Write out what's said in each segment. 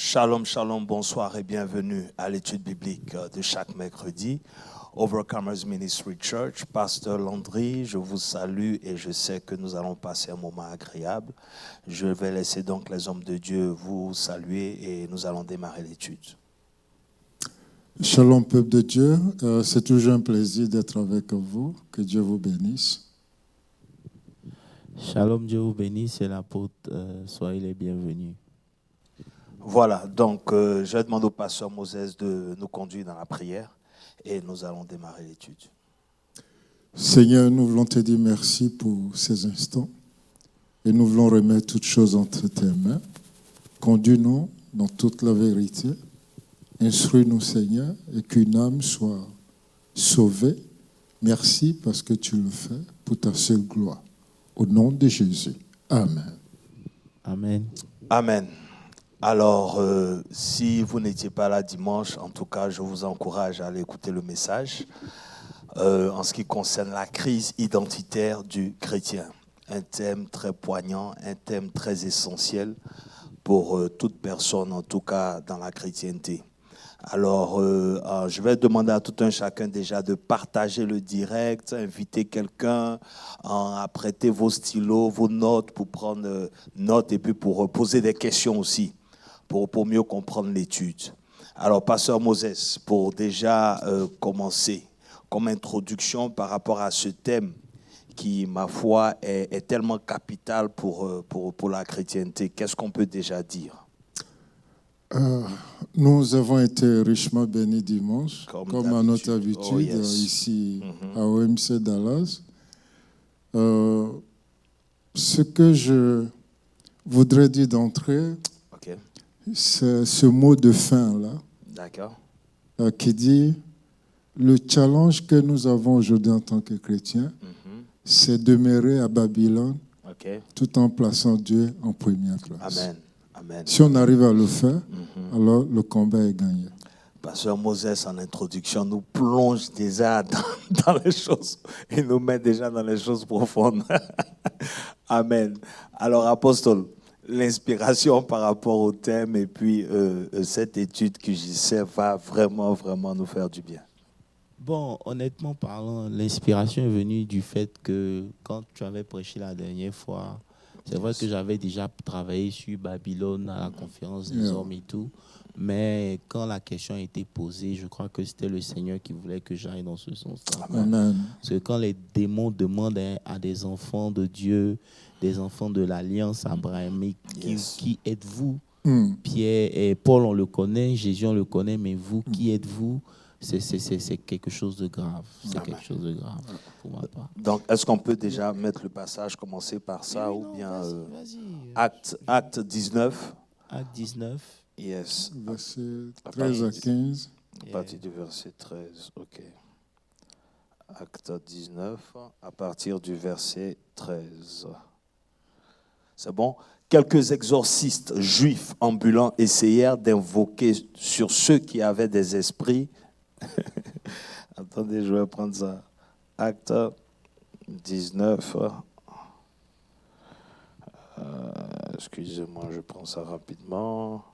Shalom, shalom, bonsoir et bienvenue à l'étude biblique de chaque mercredi. Overcomers Ministry Church, Pasteur Landry, je vous salue et je sais que nous allons passer un moment agréable. Je vais laisser donc les hommes de Dieu vous saluer et nous allons démarrer l'étude. Shalom, peuple de Dieu. C'est toujours un plaisir d'être avec vous. Que Dieu vous bénisse. Shalom, Dieu vous bénisse, c'est l'apôtre, soyez les bienvenus. Voilà, donc je demande au pasteur Moses de nous conduire dans la prière et nous allons démarrer l'étude. Seigneur, nous voulons te dire merci pour ces instants et nous voulons remettre toutes choses entre tes mains. Conduis-nous dans toute la vérité. Instruis-nous, Seigneur, et qu'une âme soit sauvée. Merci parce que tu le fais pour ta seule gloire. Au nom de Jésus. Amen. Amen. Amen. Alors, si vous n'étiez pas là dimanche, en tout cas, je vous encourage à aller écouter le message en ce qui concerne la crise identitaire du chrétien. Un thème très poignant, un thème très essentiel pour toute personne, en tout cas dans la chrétienté. Alors, je vais demander à tout un chacun déjà de partager le direct, inviter quelqu'un à prêter vos stylos, vos notes pour prendre notes et puis pour poser des questions aussi, pour mieux comprendre l'étude. Alors, Pasteur Moses, pour déjà commencer, comme introduction par rapport à ce thème qui, ma foi, est tellement capital pour la chrétienté, qu'est-ce qu'on peut déjà dire ? Nous avons été richement bénis dimanche, comme à notre habitude, oh, yes. ici à OMC Dallas. Ce que je voudrais dire d'entrée, okay. C'est ce mot de fin là, d'accord. Qui dit le challenge que nous avons aujourd'hui en tant que chrétiens, c'est demeurer à Babylone, okay. tout en plaçant Dieu en première place. Amen. Amen. Si on arrive à le faire, alors le combat est gagné. Pasteur Moses, en introduction, nous plonge déjà dans les choses et nous met déjà dans les choses profondes. Amen. Alors, apostole, l'inspiration par rapport au thème et puis cette étude que j'y sais va vraiment, vraiment nous faire du bien. Bon, honnêtement parlant, l'inspiration est venue du fait que quand tu avais prêché la dernière fois, c'est vrai que j'avais déjà travaillé sur Babylone à la conférence des hommes et tout, mais quand la question a été posée, je crois que c'était le Seigneur qui voulait que j'aille dans ce sens-là. Amen. Parce que quand les démons demandent à des enfants de Dieu, des enfants de l'Alliance abrahamique, qui êtes-vous? Pierre et Paul, on le connaît, Jésus, on le connaît, mais vous, qui êtes-vous? C'est quelque chose de grave. C'est quelque chose de grave pour ma part. Donc, est-ce qu'on peut déjà mettre le passage, commencer par ça, ou bien Acte 19? Acte 19. Yes. Verset 13 à 15. À partir du verset 13, ok. Acte 19, à partir du verset 13. C'est bon? Quelques exorcistes juifs ambulants essayèrent d'invoquer sur ceux qui avaient des esprits. Attendez, je vais prendre ça. Acte 19. Excusez-moi, je prends ça rapidement.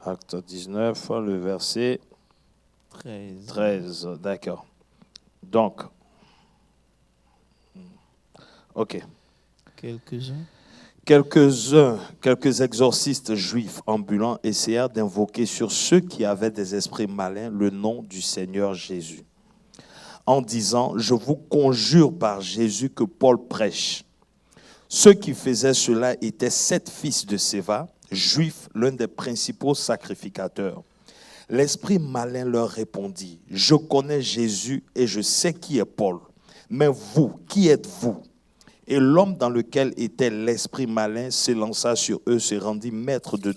Acte 19, le verset 13. D'accord. Donc, ok. Quelques exorcistes juifs ambulants essayèrent d'invoquer sur ceux qui avaient des esprits malins le nom du Seigneur Jésus, en disant « Je vous conjure par Jésus que Paul prêche ». Ceux qui faisaient cela étaient 7 fils de Séva, juifs, l'un des principaux sacrificateurs. L'esprit malin leur répondit « Je connais Jésus et je sais qui est Paul, mais vous, qui êtes-vous » Et l'homme dans lequel était l'esprit malin s'élança sur eux, se rendit maître de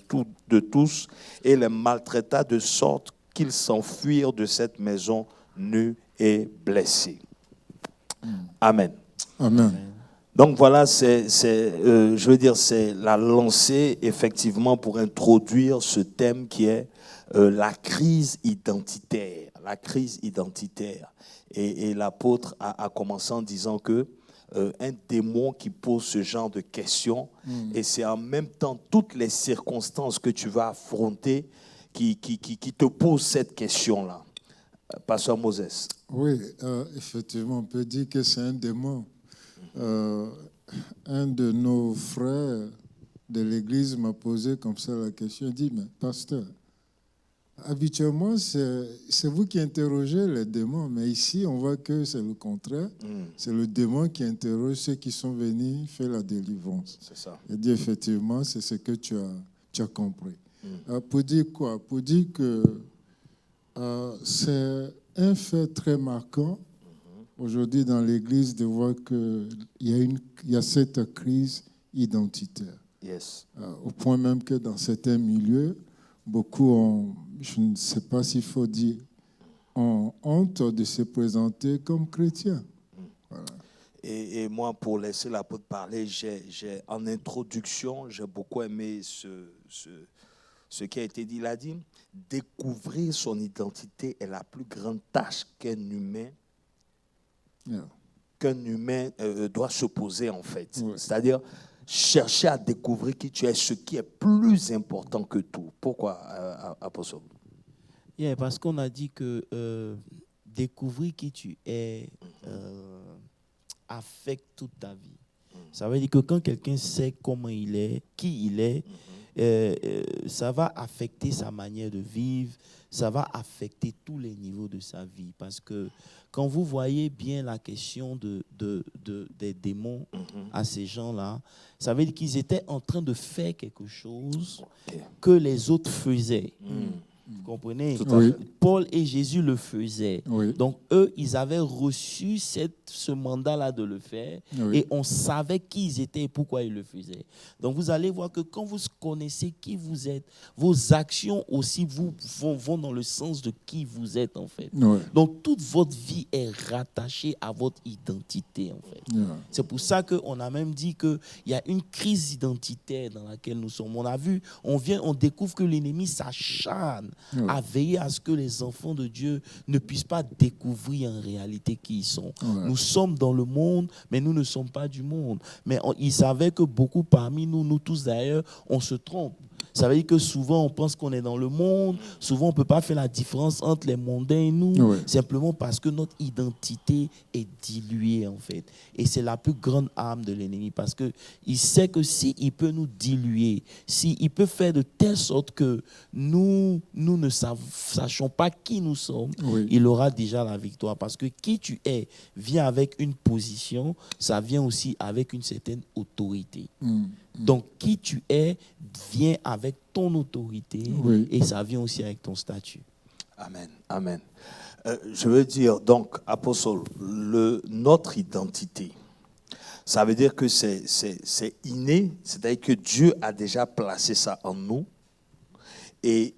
tous et les maltraita de sorte qu'ils s'enfuirent de cette maison nus et blessés. Amen. Amen. Donc voilà, c'est la lancée effectivement pour introduire ce thème qui est la crise identitaire. La crise identitaire. Et l'apôtre a commencé en disant que un démon qui pose ce genre de questions. Et c'est en même temps toutes les circonstances que tu vas affronter qui te posent cette question-là. Pasteur Moses. Oui, effectivement, on peut dire que c'est un démon. Un de nos frères de l'église m'a posé comme ça la question. Il dit, mais pasteur, habituellement, c'est vous qui interrogez les démons, mais ici, on voit que c'est le contraire. C'est le démon qui interroge ceux qui sont venus faire la délivrance. C'est ça. Il dit, effectivement, c'est ce que tu as compris. Pour dire quoi? Pour dire que c'est un fait très marquant aujourd'hui dans l'Église de voir qu'il y a cette crise identitaire. Yes. Au point même que dans certains milieux, beaucoup ont, je ne sais pas s'il faut dire, ont honte de se présenter comme chrétiens. Voilà. Et moi, pour laisser l'apôtre parler, en introduction, j'ai beaucoup aimé ce qui a été dit. Il a dit, découvrir son identité est la plus grande tâche qu'un humain doit se poser, en fait. Oui. C'est-à-dire, chercher à découvrir qui tu es, ce qui est plus important que tout. Pourquoi, apôtre? Parce qu'on a dit que découvrir qui tu es affecte toute ta vie. Ça veut dire que quand quelqu'un sait comment il est, qui il est, ça va affecter sa manière de vivre, ça va affecter tous les niveaux de sa vie. Parce que quand vous voyez bien la question des démons à ces gens-là, ça veut dire qu'ils étaient en train de faire quelque chose que les autres faisaient. Vous comprenez? Oui. Paul et Jésus le faisaient. Oui. Donc, eux, ils avaient reçu ce mandat-là de le faire. Oui. Et on savait qui ils étaient et pourquoi ils le faisaient. Donc, vous allez voir que quand vous connaissez qui vous êtes, vos actions aussi vont dans le sens de qui vous êtes, en fait. Oui. Donc, toute votre vie est rattachée à votre identité, en fait. Oui. C'est pour ça qu'on a même dit qu'il y a une crise identitaire dans laquelle nous sommes. On a vu, on découvre que l'ennemi s'acharne à veiller à ce que les enfants de Dieu ne puissent pas découvrir en réalité qui ils sont. Nous sommes dans le monde, mais nous ne sommes pas du monde. Mais il savait que beaucoup parmi nous tous d'ailleurs, on se trompe. Ça veut dire que souvent, on pense qu'on est dans le monde. Souvent, on ne peut pas faire la différence entre les mondains et nous, simplement parce que notre identité est diluée, en fait. Et c'est la plus grande arme de l'ennemi, parce qu'il sait que s'il peut nous diluer, s'il peut faire de telle sorte que nous ne sachons pas qui nous sommes, il aura déjà la victoire. Parce que qui tu es vient avec une position, ça vient aussi avec une certaine autorité. Donc, qui tu es vient avec ton autorité et ça vient aussi avec ton statut. Amen, amen. Je veux dire, donc, apôtre, notre identité, ça veut dire que c'est inné, c'est-à-dire que Dieu a déjà placé ça en nous. Et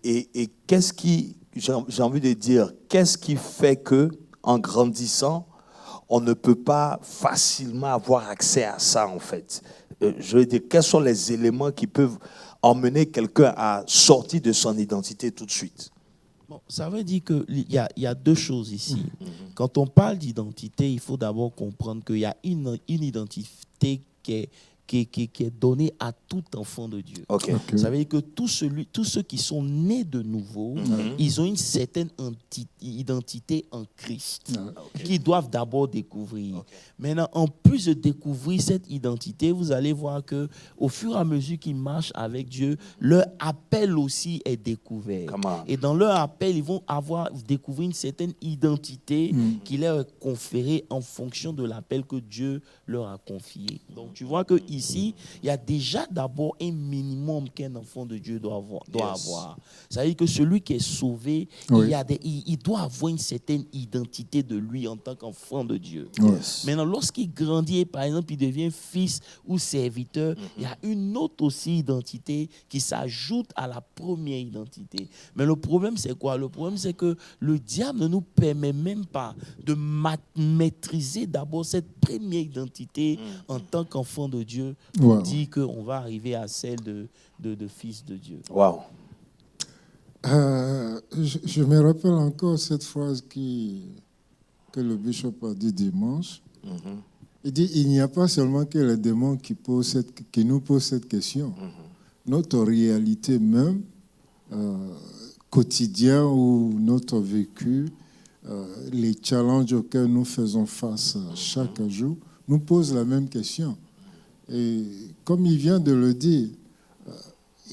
qu'est-ce qui, j'ai envie de dire, qu'est-ce qui fait que, en grandissant, on ne peut pas facilement avoir accès à ça, en fait? Je veux dire, quels sont les éléments qui peuvent emmener quelqu'un à sortir de son identité tout de suite? Bon, ça veut dire qu'il y a deux choses ici. Quand on parle d'identité, il faut d'abord comprendre qu'il y a une identité qui est donnée à tout enfant de Dieu. Ça veut dire que tous ceux qui sont nés de nouveau, ils ont une certaine identité en Christ qu'ils doivent d'abord découvrir. Maintenant, en plus de découvrir cette identité, vous allez voir que au fur et à mesure qu'ils marchent avec Dieu, leur appel aussi est découvert. Et dans leur appel, ils vont découvrir une certaine identité qui leur est conférée en fonction de l'appel que Dieu leur a confié. Donc, tu vois que ici, il y a déjà d'abord un minimum qu'un enfant de Dieu doit avoir. Ça veut dire que celui qui est sauvé, il doit avoir une certaine identité de lui en tant qu'enfant de Dieu. Maintenant, lorsqu'il grandit, par exemple, il devient fils ou serviteur, il y a une autre aussi identité qui s'ajoute à la première identité. Mais le problème, c'est quoi? Le problème, c'est que le diable ne nous permet même pas de maîtriser d'abord cette première identité en tant qu'enfant de Dieu, pour dire qu'on va arriver à celle de fils de Dieu. Wow. Je me rappelle encore cette phrase que le bishop a dit dimanche. Il dit, il n'y a pas seulement que les démons qui nous posent cette question. Notre réalité même, quotidien ou notre vécu, les challenges auxquels nous faisons face chaque jour, nous posent la même question. Et comme il vient de le dire,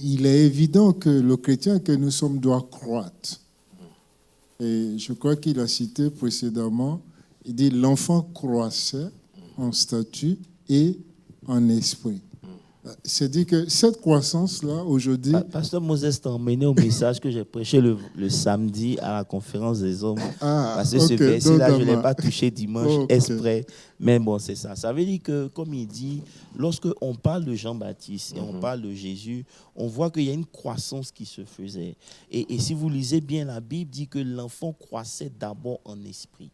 il est évident que le chrétien que nous sommes doit croître. Et je crois qu'il a cité précédemment, il dit l'enfant croissait en statut et en esprit. C'est-à-dire que cette croissance-là, aujourd'hui... Pasteur Moses t'a emmené au message que j'ai prêché le samedi à la conférence des hommes. Parce que ce verset-là, je ne l'ai pas touché dimanche exprès. Mais bon, c'est ça. Ça veut dire que, comme il dit, lorsqu'on parle de Jean-Baptiste et on parle de Jésus, on voit qu'il y a une croissance qui se faisait. Et si vous lisez bien la Bible, dit que l'enfant croissait d'abord en esprit.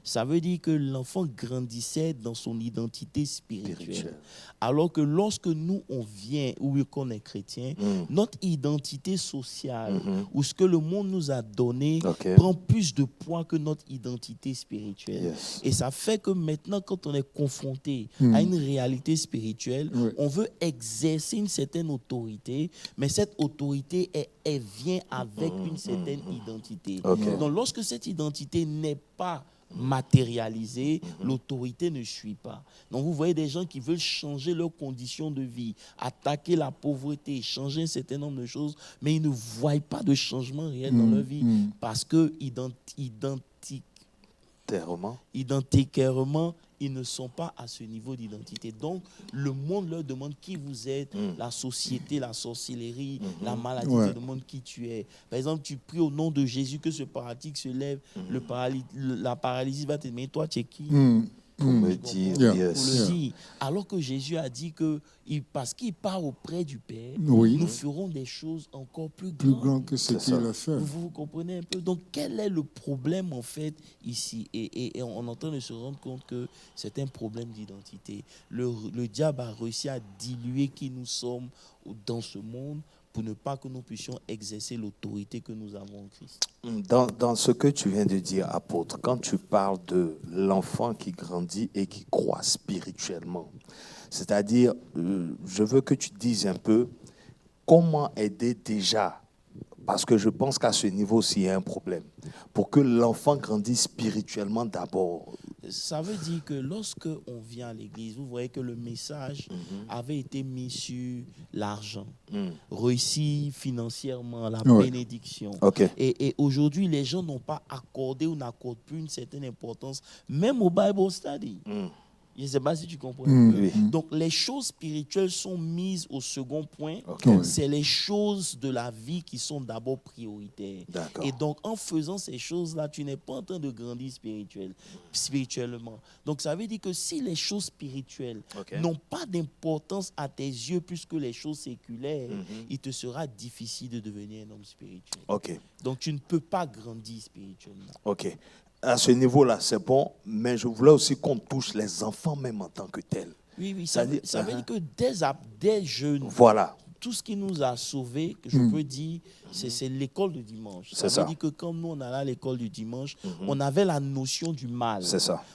Ça veut dire que l'enfant grandissait dans son identité spirituelle. Alors que lorsque nous, on vient ou qu'on est chrétien, notre identité sociale ou ce que le monde nous a donné prend plus de poids que notre identité spirituelle. Et ça fait que maintenant, quand on est confronté à une réalité spirituelle, on veut exercer une certaine autorité, mais cette autorité, elle vient avec une certaine identité. Donc, lorsque cette identité n'est pas matérialisée, l'autorité ne suit pas. Donc vous voyez des gens qui veulent changer leurs conditions de vie, attaquer la pauvreté, changer un certain nombre de choses, mais ils ne voient pas de changement réel dans leur vie parce que identitairement, ils ne sont pas à ce niveau d'identité. Donc, le monde leur demande qui vous êtes, la société, la sorcellerie, la maladie te demande qui tu es. Par exemple, tu pries au nom de Jésus que ce paralytique se lève, la paralysie va te demander, toi, tu es qui? Pour me dire, dire. Alors que Jésus a dit que parce qu'il part auprès du Père, nous ferons des choses encore plus grandes que ce qu'il a fait. Vous comprenez un peu? Donc, quel est le problème en fait ici? Et on est en train de se rendre compte que c'est un problème d'identité. Le diable a réussi à diluer qui nous sommes dans ce monde pour ne pas que nous puissions exercer l'autorité que nous avons en Christ. Dans ce que tu viens de dire, apôtre, quand tu parles de l'enfant qui grandit et qui croît spirituellement, c'est-à-dire, je veux que tu dises un peu comment aider déjà, parce que je pense qu'à ce niveau-ci, il y a un problème, pour que l'enfant grandisse spirituellement d'abord. Ça veut dire que lorsque on vient à l'église, vous voyez que le message avait été mis sur l'argent, réussi financièrement, la bénédiction. Et aujourd'hui, les gens n'ont pas accordé ou n'accordent plus une certaine importance, même au Bible study. Je ne sais pas si tu comprends. Donc, les choses spirituelles sont mises au second point. C'est les choses de la vie qui sont d'abord prioritaires. Et donc, en faisant ces choses-là, tu n'es pas en train de grandir spirituellement. Donc, ça veut dire que si les choses spirituelles n'ont pas d'importance à tes yeux plus que les choses séculaires, il te sera difficile de devenir un homme spirituel. Donc, tu ne peux pas grandir spirituellement. À ce niveau-là, c'est bon, mais je voulais aussi qu'on touche les enfants même en tant que tels. Oui, ça veut dire que dès jeunes, tout ce qui nous a sauvés, que je peux dire, c'est l'école du dimanche. Ça veut dire que quand nous, on allait à l'école du dimanche, on avait la notion du mal.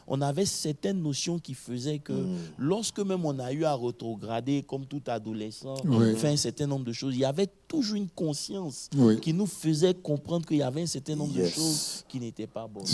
On avait certaines notions qui faisaient que lorsque même on a eu à rétrograder, comme tout adolescent, faire un certain nombre de choses, il y avait toujours une conscience qui nous faisait comprendre qu'il y avait un certain nombre de choses qui n'étaient pas bonnes.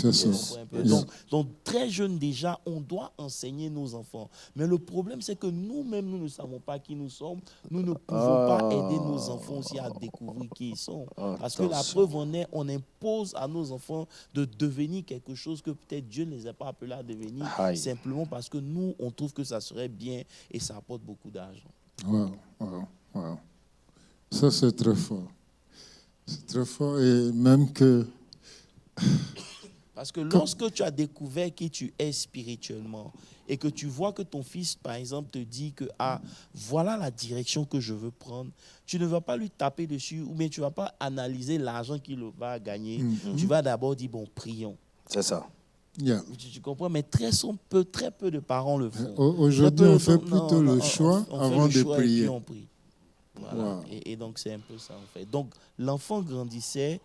Donc, très jeune déjà, on doit enseigner nos enfants. Mais le problème, c'est que nous-mêmes, nous ne savons pas qui nous sommes. Nous ne pouvons pas aider nos enfants aussi à découvrir qui ils sont. Parce que la preuve en est, on impose à nos enfants de devenir quelque chose que peut-être Dieu ne les a pas appelés à devenir, simplement parce que nous, on trouve que ça serait bien et ça apporte beaucoup d'argent. Wow. Ça, c'est très fort. C'est très fort et même que... Parce que lorsque tu as découvert qui tu es spirituellement et que tu vois que ton fils, par exemple, te dit que voilà la direction que je veux prendre, tu ne vas pas lui taper dessus ou bien tu ne vas pas analyser l'argent qu'il va gagner. Tu vas d'abord dire, bon, prions. C'est ça. Tu comprends? Mais très peu de parents le font. Aujourd'hui, on fait plutôt le choix avant de prier. Et puis on prie. Voilà. Et donc, c'est un peu ça, en fait. Donc, l'enfant grandissait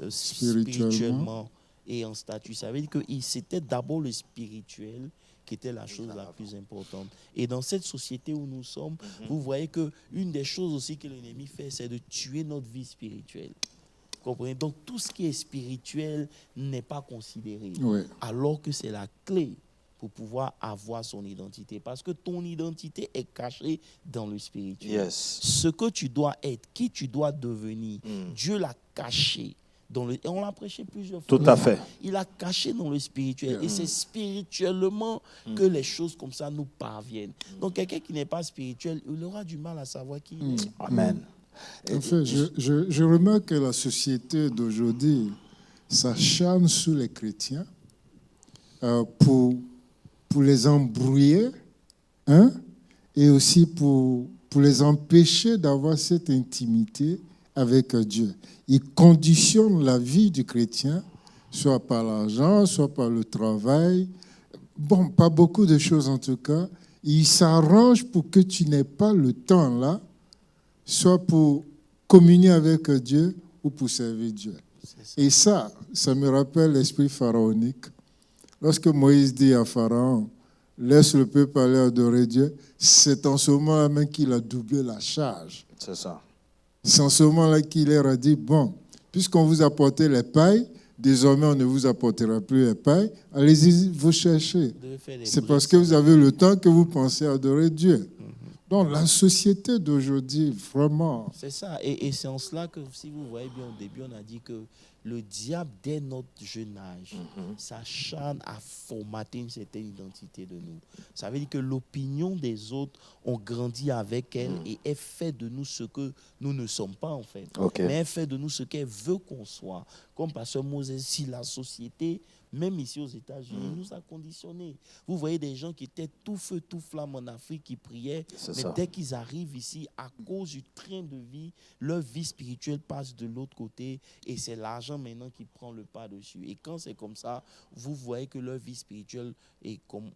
spirituellement et en statut. Ça veut dire que c'était d'abord le spirituel qui était la chose la plus importante. Et dans cette société où nous sommes, vous voyez qu'une des choses aussi que l'ennemi fait, c'est de tuer notre vie spirituelle. Comprenez? Donc tout ce qui est spirituel n'est pas considéré, alors que c'est la clé pour pouvoir avoir son identité. Parce que ton identité est cachée dans le spirituel. Yes. Ce que tu dois être, qui tu dois devenir, Dieu l'a caché. Et on l'a prêché plusieurs fois. Tout à fait. Il a caché dans le spirituel. Et c'est spirituellement que les choses comme ça nous parviennent. Donc quelqu'un qui n'est pas spirituel, il aura du mal à savoir qui il est. Amen. En fait, je remarque que la société d'aujourd'hui s'acharne sur les chrétiens pour les embrouiller, hein, et aussi pour les empêcher d'avoir cette intimité avec Dieu. Ils conditionnent la vie du chrétien, soit par l'argent, soit par le travail. Bon, pas beaucoup de choses en tout cas. Ils s'arrangent pour que tu n'aies pas le temps là, soit pour communier avec Dieu ou pour servir Dieu. Et ça me rappelle l'esprit pharaonique. Lorsque Moïse dit à Pharaon, laisse le peuple aller adorer Dieu, c'est en ce moment-là même qu'il a doublé la charge. C'est ça. C'est en ce moment-là qu'il leur a dit, bon, puisqu'on vous apportait les pailles, désormais on ne vous apportera plus les pailles, allez-y vous chercher. C'est parce que vous avez le temps que vous pensez adorer Dieu. Donc la société d'aujourd'hui, vraiment... C'est ça. Et c'est en cela que, si vous voyez bien au début, on a dit que le diable, dès notre jeune âge, s'acharne à formater une certaine identité de nous. Ça veut dire que l'opinion des autres, on grandit avec elle et elle fait de nous ce que nous ne sommes pas, en fait. Mais elle fait de nous ce qu'elle veut qu'on soit. Comme Pasteur Moses, si la société, même ici aux États-Unis, nous a conditionnés. Vous voyez des gens qui étaient tout feu, tout flamme en Afrique, qui priaient, mais dès qu'ils arrivent ici, à cause du train de vie, leur vie spirituelle passe de l'autre côté et c'est l'argent maintenant qui prend le pas dessus. Et quand c'est comme ça, vous voyez que leur vie spirituelle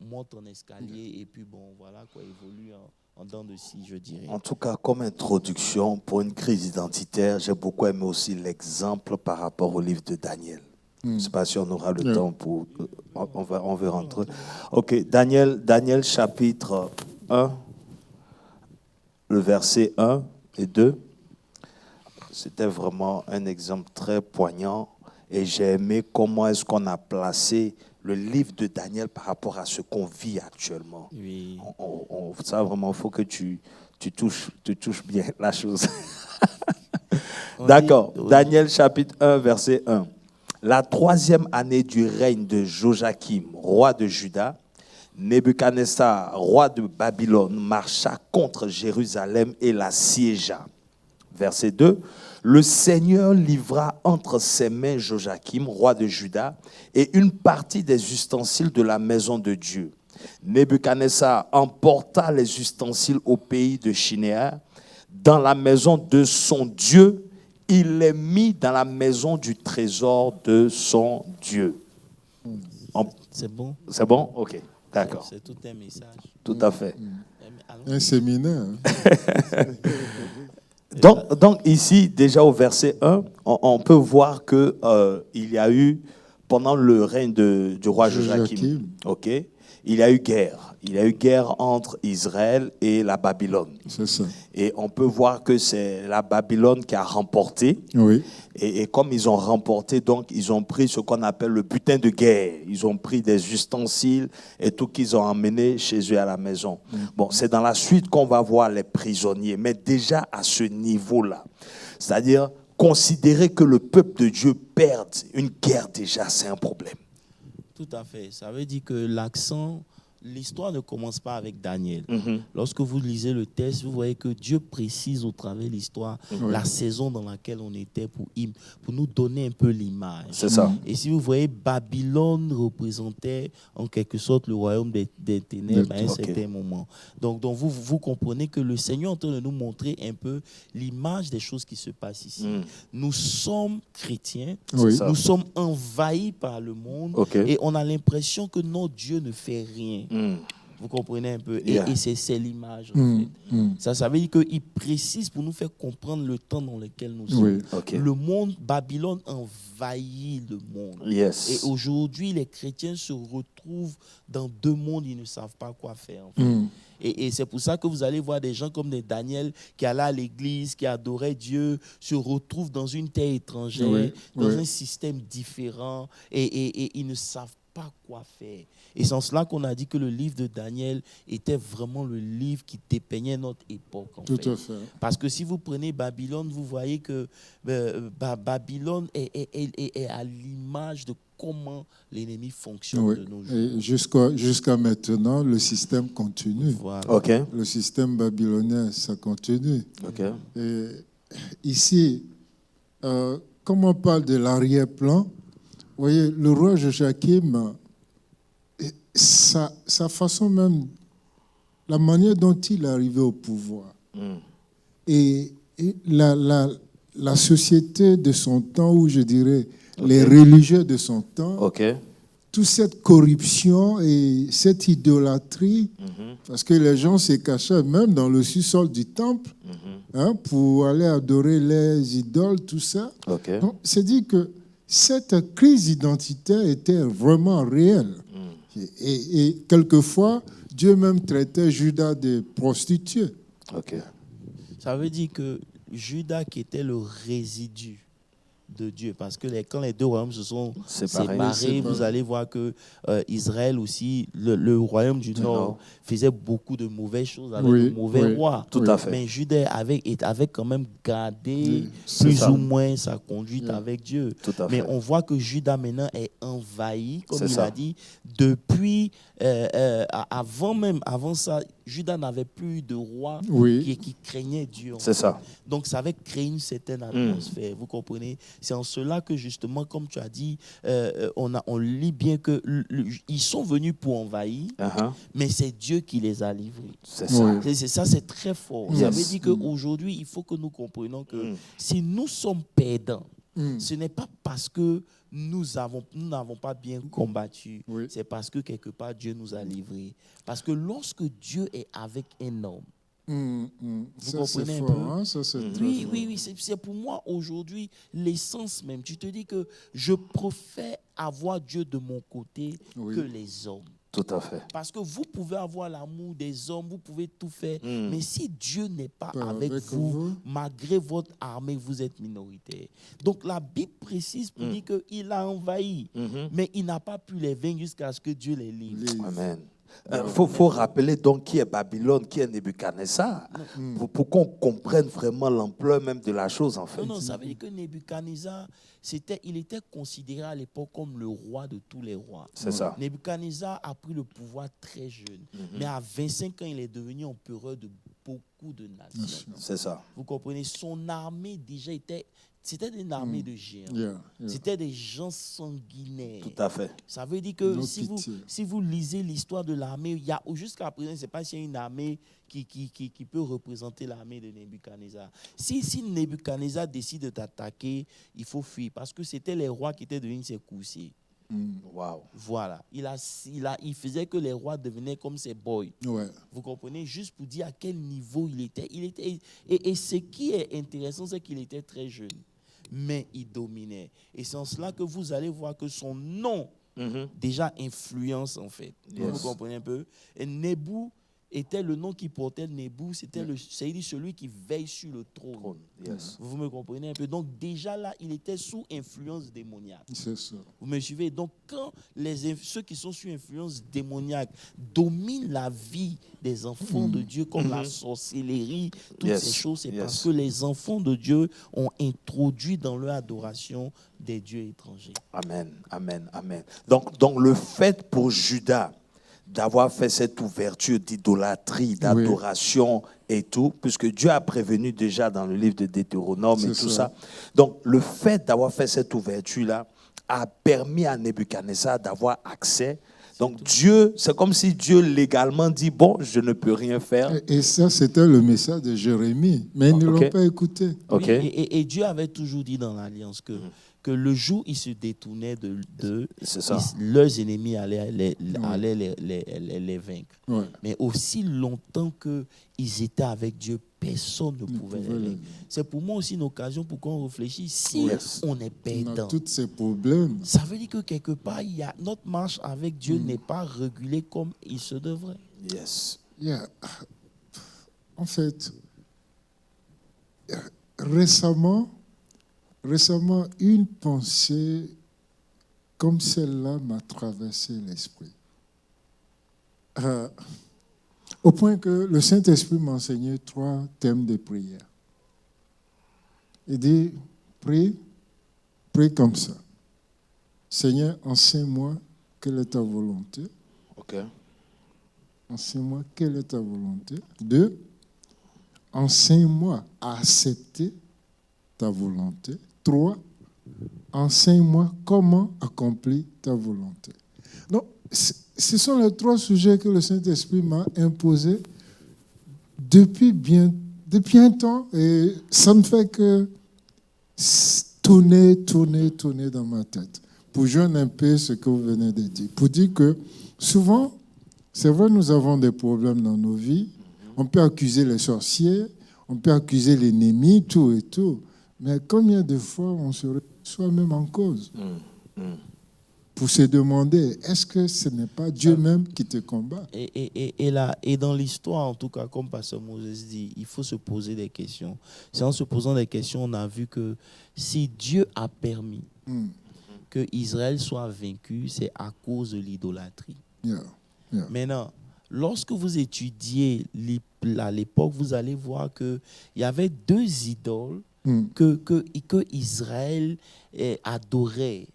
monte en escalier et puis bon, voilà quoi, évolue en dents de scie, je dirais. En tout cas, comme introduction pour une crise identitaire, j'ai beaucoup aimé aussi l'exemple par rapport au livre de Daniel. Je ne sais pas si on aura le temps pour... On veut rentrer. Ok, Daniel chapitre 1, le verset 1 et 2. C'était vraiment un exemple très poignant et j'ai aimé comment est-ce qu'on a placé le livre de Daniel par rapport à ce qu'on vit actuellement. Oui. Ça, vraiment, il faut que tu touches bien la chose. D'accord. Daniel chapitre 1, verset 1. La 3e année du règne de Joachim, roi de Juda, Nebuchadnezzar, roi de Babylone, marcha contre Jérusalem et la siégea. Verset 2. Le Seigneur livra entre ses mains Joachim, roi de Juda, et une partie des ustensiles de la maison de Dieu. Nebuchadnezzar emporta les ustensiles au pays de Shinéar, dans la maison de son Dieu. Il les mit dans la maison du trésor de son Dieu. C'est bon? C'est bon? Ok, d'accord. C'est tout un message. Tout à fait. Un séminaire. Donc ici, déjà au verset 1, on peut voir qu'il y a eu, pendant le règne du roi Joachim, il y a eu guerre. Il y a eu guerre entre Israël et la Babylone. C'est ça. Et on peut voir que c'est la Babylone qui a remporté. Oui. Et comme ils ont remporté, donc ils ont pris ce qu'on appelle le butin de guerre. Ils ont pris des ustensiles et tout qu'ils ont emmené chez eux à la maison. Bon, c'est dans la suite qu'on va voir les prisonniers. Mais déjà à ce niveau-là, c'est-à-dire considérer que le peuple de Dieu perde une guerre déjà, c'est un problème. Tout à fait. Ça veut dire que l'histoire ne commence pas avec Daniel. Lorsque vous lisez le texte, vous voyez que Dieu précise au travers de l'histoire la saison dans laquelle on était pour nous donner un peu l'image. C'est ça. Et si vous voyez, Babylone représentait en quelque sorte le royaume des ténèbres à un certain moment. Donc vous comprenez que le Seigneur est en train de nous montrer un peu l'image des choses qui se passent ici. Nous sommes chrétiens, nous sommes envahis par le monde et on a l'impression que notre Dieu ne fait rien. Vous comprenez un peu? Yeah. Et c'est l'image. En fait. Ça veut dire qu'il précise pour nous faire comprendre le temps dans lequel nous sommes. Oui. Ok. Le monde, Babylone envahit le monde. Yes. Et aujourd'hui, les chrétiens se retrouvent dans deux mondes, ils ne savent pas quoi faire. En fait. Et c'est pour ça que vous allez voir des gens comme des Daniel qui allaient à l'église, qui adoraient Dieu, se retrouvent dans une terre étrangère, dans un système différent, et ils ne savent pas quoi faire. Et c'est en cela qu'on a dit que le livre de Daniel était vraiment le livre qui dépeignait notre époque. En Tout fait. à fait. Parce que si vous prenez Babylone, vous voyez que Babylone est à l'image de comment l'ennemi fonctionne de nos jours. Et jusqu'à maintenant, le système continue. Voilà. Ok. Le système babylonien, ça continue. Ok. Et ici, comme on parle de l'arrière-plan, vous voyez, le roi Joachim, sa façon même, la manière dont il est arrivé au pouvoir, et la société de son temps, ou je dirais les religieux de son temps, toute cette corruption et cette idolâtrie, parce que les gens se cachaient même dans le sous-sol du temple pour aller adorer les idoles, tout ça. Donc, c'est dit que cette crise identitaire était vraiment réelle. Et quelquefois, Dieu même traitait Judas de prostituée. Ça veut dire que Judas, qui était le résidu de Dieu, parce que quand les deux royaumes se sont séparés, vous allez voir que Israël aussi, le royaume du Nord, faisait beaucoup de mauvaises choses avec le mauvais roi. Tout à fait. Mais Judas avait quand même gardé plus ou moins sa conduite avec Dieu. Mais on voit que Judas maintenant est envahi, comme il a dit, depuis, avant ça, Judas n'avait plus de roi qui craignait Dieu. C'est ça. Donc, ça avait créé une certaine atmosphère, vous comprenez? C'est en cela que, justement, comme tu as dit, on lit bien qu'ils sont venus pour envahir, mais c'est Dieu qui les a livrés. C'est ça. Ça, c'est très fort. Ça veut dire qu'aujourd'hui, il faut que nous comprenions que si nous sommes perdants, ce n'est pas parce que nous n'avons pas bien combattu, c'est parce que quelque part Dieu nous a livrés. Parce que lorsque Dieu est avec un homme, vous comprenez un peu? Oui, c'est pour moi aujourd'hui l'essence même. Tu te dis que je préfère avoir Dieu de mon côté que les hommes. Tout à fait. Parce que vous pouvez avoir l'amour des hommes, vous pouvez tout faire, mais si Dieu n'est pas avec vous, malgré votre armée, vous êtes minoritaire. Donc la Bible précise pour dire qu'il a envahi, mais il n'a pas pu les vaincre jusqu'à ce que Dieu les livre. Amen. Faut rappeler donc qui est Babylone, qui est Nebuchadnezzar, pour qu'on comprenne vraiment l'ampleur même de la chose en fait. Non, ça veut dire que Nebuchadnezzar, il était considéré à l'époque comme le roi de tous les rois. C'est ça. Nebuchadnezzar a pris le pouvoir très jeune, mais à 25 ans, il est devenu empereur de beaucoup de nations. C'est ça. Vous comprenez? Son armée déjà c'était une armée de géants. C'était des gens sanguinaires. Tout à fait. Ça veut dire que si vous lisez l'histoire de l'armée, jusqu'à présent, je ne sais pas s'il y a une armée qui peut représenter l'armée de Nebuchadnezzar. Si Nebuchadnezzar décide de t'attaquer, il faut fuir parce que c'était les rois qui étaient devenus ses coursiers. Wow. Voilà. Il faisait que les rois devenaient comme ses boys. Vous comprenez? Juste pour dire à quel niveau il était. Et ce qui est intéressant, c'est qu'il était très jeune. Mais il dominait. Et c'est en cela que vous allez voir que son nom déjà influence en fait. Vous comprenez un peu? Et Nebu était le nom qui portait Nebu, c'était celui qui veille sur le trône. Vous me comprenez un peu? Donc déjà là, il était sous influence démoniaque. C'est ça. Vous me suivez? Donc quand ceux qui sont sous influence démoniaque dominent la vie des enfants de Dieu, comme la sorcellerie, toutes ces choses, c'est parce que les enfants de Dieu ont introduit dans leur adoration des dieux étrangers. Amen, amen, amen. Donc le fait pour Judas d'avoir fait cette ouverture d'idolâtrie, d'adoration et tout, puisque Dieu a prévenu déjà dans le livre de Deutéronome et tout ça. Donc, le fait d'avoir fait cette ouverture-là a permis à Nebuchadnezzar d'avoir accès. Donc, Dieu, c'est comme si Dieu légalement dit, bon, je ne peux rien faire. Et ça, c'était le message de Jérémie, mais ils ne l'ont pas écouté. Oui, et Dieu avait toujours dit dans l'Alliance que que le jour où ils se détournaient C'est ça. leurs ennemis allaient les vaincre. Ouais. Mais aussi longtemps qu'ils étaient avec Dieu, personne ne pouvait les vaincre. C'est pour moi aussi une occasion pour qu'on réfléchisse. Si on est On a perdant, tous ces problèmes. ça veut dire que quelque part, notre marche avec Dieu n'est pas régulée comme il se devrait. Yes. Yeah. En fait, récemment, une pensée comme celle-là m'a traversé l'esprit. Au point que le Saint-Esprit m'a enseigné 3 thèmes de prière. Il dit, prie comme ça. Seigneur, enseigne-moi quelle est ta volonté. OK. Enseigne-moi quelle est ta volonté. 2, enseigne-moi à accepter ta volonté. 3, enseigne-moi comment accomplir ta volonté. Donc, ce sont les 3 sujets que le Saint-Esprit m'a imposés depuis un temps, et ça ne fait que tourner dans ma tête pour joindre un peu ce que vous venez de dire. Pour dire que souvent, c'est vrai, nous avons des problèmes dans nos vies. On peut accuser les sorciers, on peut accuser l'ennemi, tout et tout. Mais combien de fois on se retrouve soi-même en cause pour se demander, est-ce que ce n'est pas Dieu même qui te combat? Et dans l'histoire, en tout cas, comme Pasteur Moses dit, il faut se poser des questions. C'est en se posant des questions, on a vu que si Dieu a permis que Israël soit vaincu, c'est à cause de l'idolâtrie. Yeah. Maintenant, lorsque vous étudiez à l'époque, vous allez voir qu'il y avait 2 idoles que Israël adorait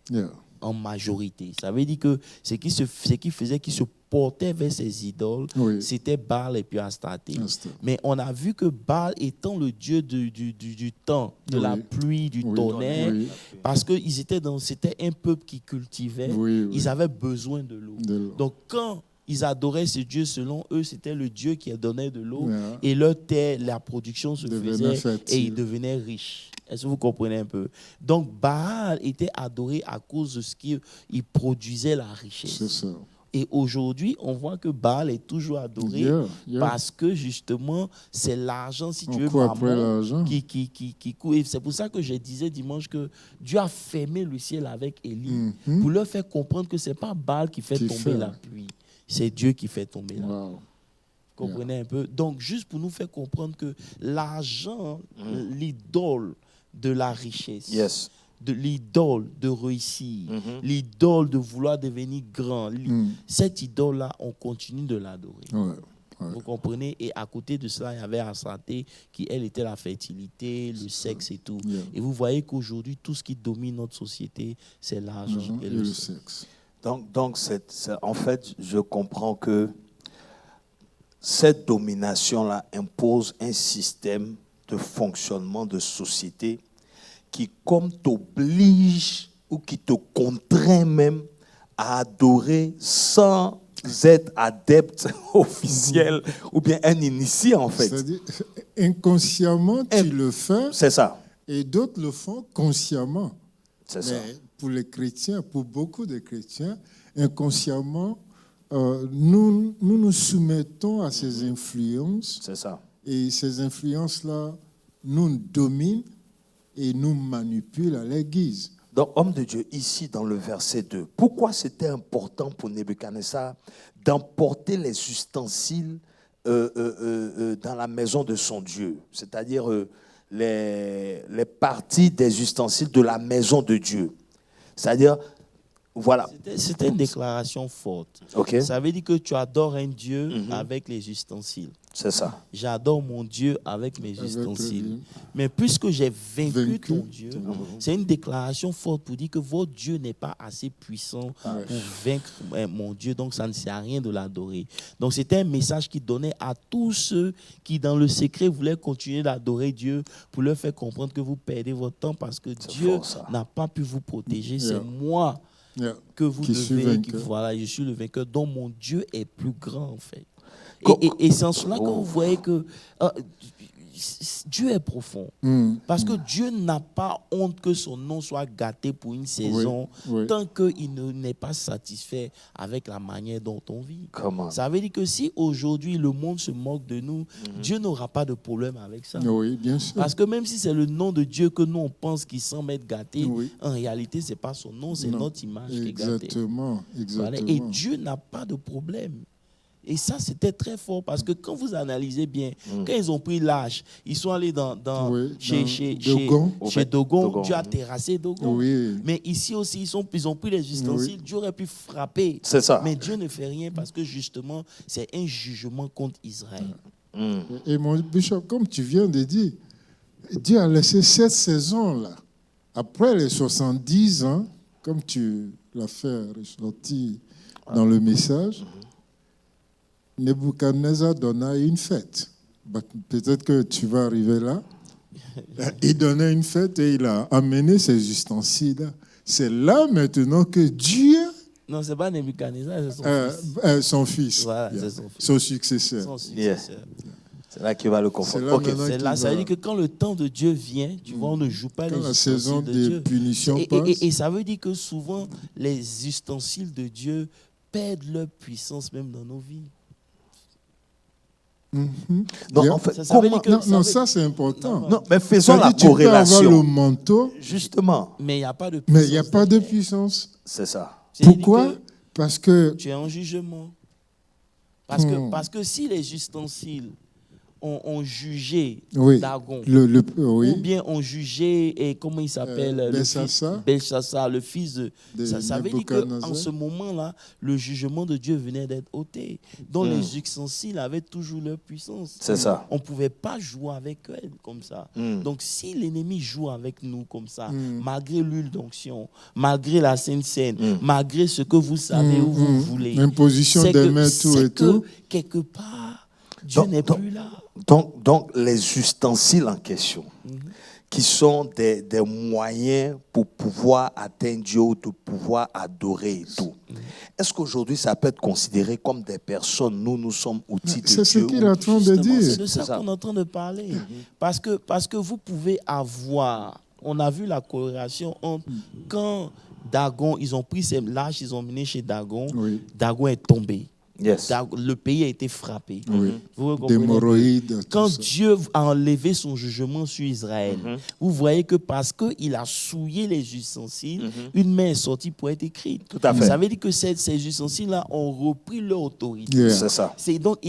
en majorité. Ça veut dire que ce qui faisait qu'ils se portaient vers ces idoles, c'était Baal et puis Astarté. Mais on a vu que Baal étant le dieu du temps, de la pluie, du tonnerre, parce que c'était un peuple qui cultivait, ils avaient besoin de l'eau. Donc quand ils adoraient ce Dieu, selon eux, c'était le Dieu qui donnait de l'eau et leur terre, la production se faisait et ils devenaient riches. Est-ce que vous comprenez un peu? Donc, Baal était adoré à cause de ce qu'il produisait, la richesse. C'est ça. Et aujourd'hui, on voit que Baal est toujours adoré parce que justement, c'est l'argent, si tu veux, qui court. Et c'est pour ça que je disais dimanche que Dieu a fermé le ciel avec Élie pour leur faire comprendre que ce n'est pas Baal qui fait tomber la pluie. C'est Dieu qui fait tomber la pluie. Vous comprenez un peu? Donc, juste pour nous faire comprendre que l'argent, l'idole de la richesse, de l'idole de réussir, l'idole de vouloir devenir grand, cette idole-là, on continue de l'adorer. Vous comprenez? Et à côté de cela, il y avait Astarté qui, elle, était la fertilité, le sexe et tout. Et vous voyez qu'aujourd'hui, tout ce qui domine notre société, c'est l'argent et le sexe. Donc en fait, je comprends que cette domination-là impose un système de fonctionnement de société qui, comme t'oblige ou qui te contraint même à adorer sans être adepte officiel ou bien un initié, en fait. C'est-à-dire, inconsciemment, tu le fais. C'est ça. Et d'autres le font consciemment. C'est ça. Pour les chrétiens, pour beaucoup de chrétiens, inconsciemment, nous nous soumettons à ces influences. C'est ça. Et ces influences-là nous dominent et nous manipulent à leur guise. Donc, homme de Dieu, ici dans le verset 2, pourquoi c'était important pour Nebuchadnezzar d'emporter les ustensiles dans la maison de son Dieu, c'est-à-dire les parties des ustensiles de la maison de Dieu? C'est-à-dire, voilà. C'était une déclaration forte. Okay. Ça veut dire que tu adores un Dieu avec les ustensiles. C'est ça. J'adore mon Dieu avec mes ustensiles. Mais puisque j'ai vaincu ton Dieu, c'est une déclaration forte pour dire que votre Dieu n'est pas assez puissant pour vaincre mon Dieu. Donc, ça ne sert à rien de l'adorer. Donc, c'était un message qui donnait à tous ceux qui, dans le secret, voulaient continuer d'adorer Dieu pour leur faire comprendre que vous perdez votre temps parce que Dieu n'a pas pu vous protéger. C'est moi que vous devez. Voilà, je suis le vainqueur, dont mon Dieu est plus grand, en fait. Et c'est en cela que vous voyez que Dieu est profond. Parce que Dieu n'a pas honte que son nom soit gâté pour une saison tant qu'il n'est pas satisfait avec la manière dont on vit. Ça veut dire que si aujourd'hui le monde se moque de nous, Dieu n'aura pas de problème avec ça. Oui, bien sûr. Parce que même si c'est le nom de Dieu que nous on pense qu'il semble être gâté, en réalité ce n'est pas son nom, c'est notre image qui est gâtée. Exactement. Voilà. Et Dieu n'a pas de problème. Et ça, c'était très fort parce que quand vous analysez bien, quand ils ont pris l'âge, ils sont allés chez Dogon. Dieu a terrassé Dogon. Mais ici aussi, ils ont pris les ustensiles. Dieu aurait pu frapper. C'est ça. Mais Dieu ne fait rien parce que justement, c'est un jugement contre Israël. Et mon bishop, comme tu viens de dire, Dieu a laissé cette saison-là. Après les 70 ans, comme tu l'as fait ressortir dans le message, Nebuchadnezzar donna une fête. Peut-être que tu vas arriver là. Il donnait une fête et il a amené ses ustensiles. C'est là maintenant que Dieu... Non, ce n'est pas Nebuchadnezzar, c'est son fils. Voilà, c'est son fils. Son successeur. Son successeur. C'est là qu'il va le confondre. C'est là, ça veut dire que quand le temps de Dieu vient, tu vois, on ne joue pas les ustensiles de Dieu. Quand la saison des punitions passe. Et ça veut dire que souvent, les ustensiles de Dieu perdent leur puissance même dans nos vies. Donc, en fait, ça c'est important. Non, mais faisons la corrélation. Tu peux avoir le manteau, justement. Mais il n'y a pas de puissance. Mais il n'y a pas de puissance. C'est ça. Pourquoi? Parce que tu es en jugement. Parce que si les ustensiles ont jugé Dagon, ou bien ont jugé, et comment il s'appelle, Belchassar, le fils de... Ça veut dire qu'en ce moment-là, le jugement de Dieu venait d'être ôté. Donc les ustensiles avaient toujours leur puissance. C'est ça. On ne pouvait pas jouer avec eux comme ça. Donc si l'ennemi joue avec nous comme ça, malgré l'huile d'onction, malgré la Sainte Seine, malgré ce que vous savez où vous voulez, l'imposition des mains, tout et tout, quelque part, Dieu n'est plus là. Donc, les ustensiles en question, qui sont des moyens pour pouvoir atteindre Dieu, ou de pouvoir adorer et tout. Est-ce qu'aujourd'hui, ça peut être considéré comme des personnes, nous sommes outils de Dieu? C'est ce qu'il est en train de dire. C'est de ça qu'on est en train de parler. Parce que vous pouvez avoir... On a vu la corrélation entre quand Dagon, ils ont pris ses lâches, ils ont mené chez Dagon, Dagon est tombé. Yes. Le pays a été frappé. D'hémorroïdes. Quand Dieu a enlevé son jugement sur Israël, vous voyez que parce qu'il a souillé les ustensiles, une main est sortie pour être écrite. Tout à fait. Ça veut dire que ces ustensiles-là ont repris leur autorité. C'est ça. Donc,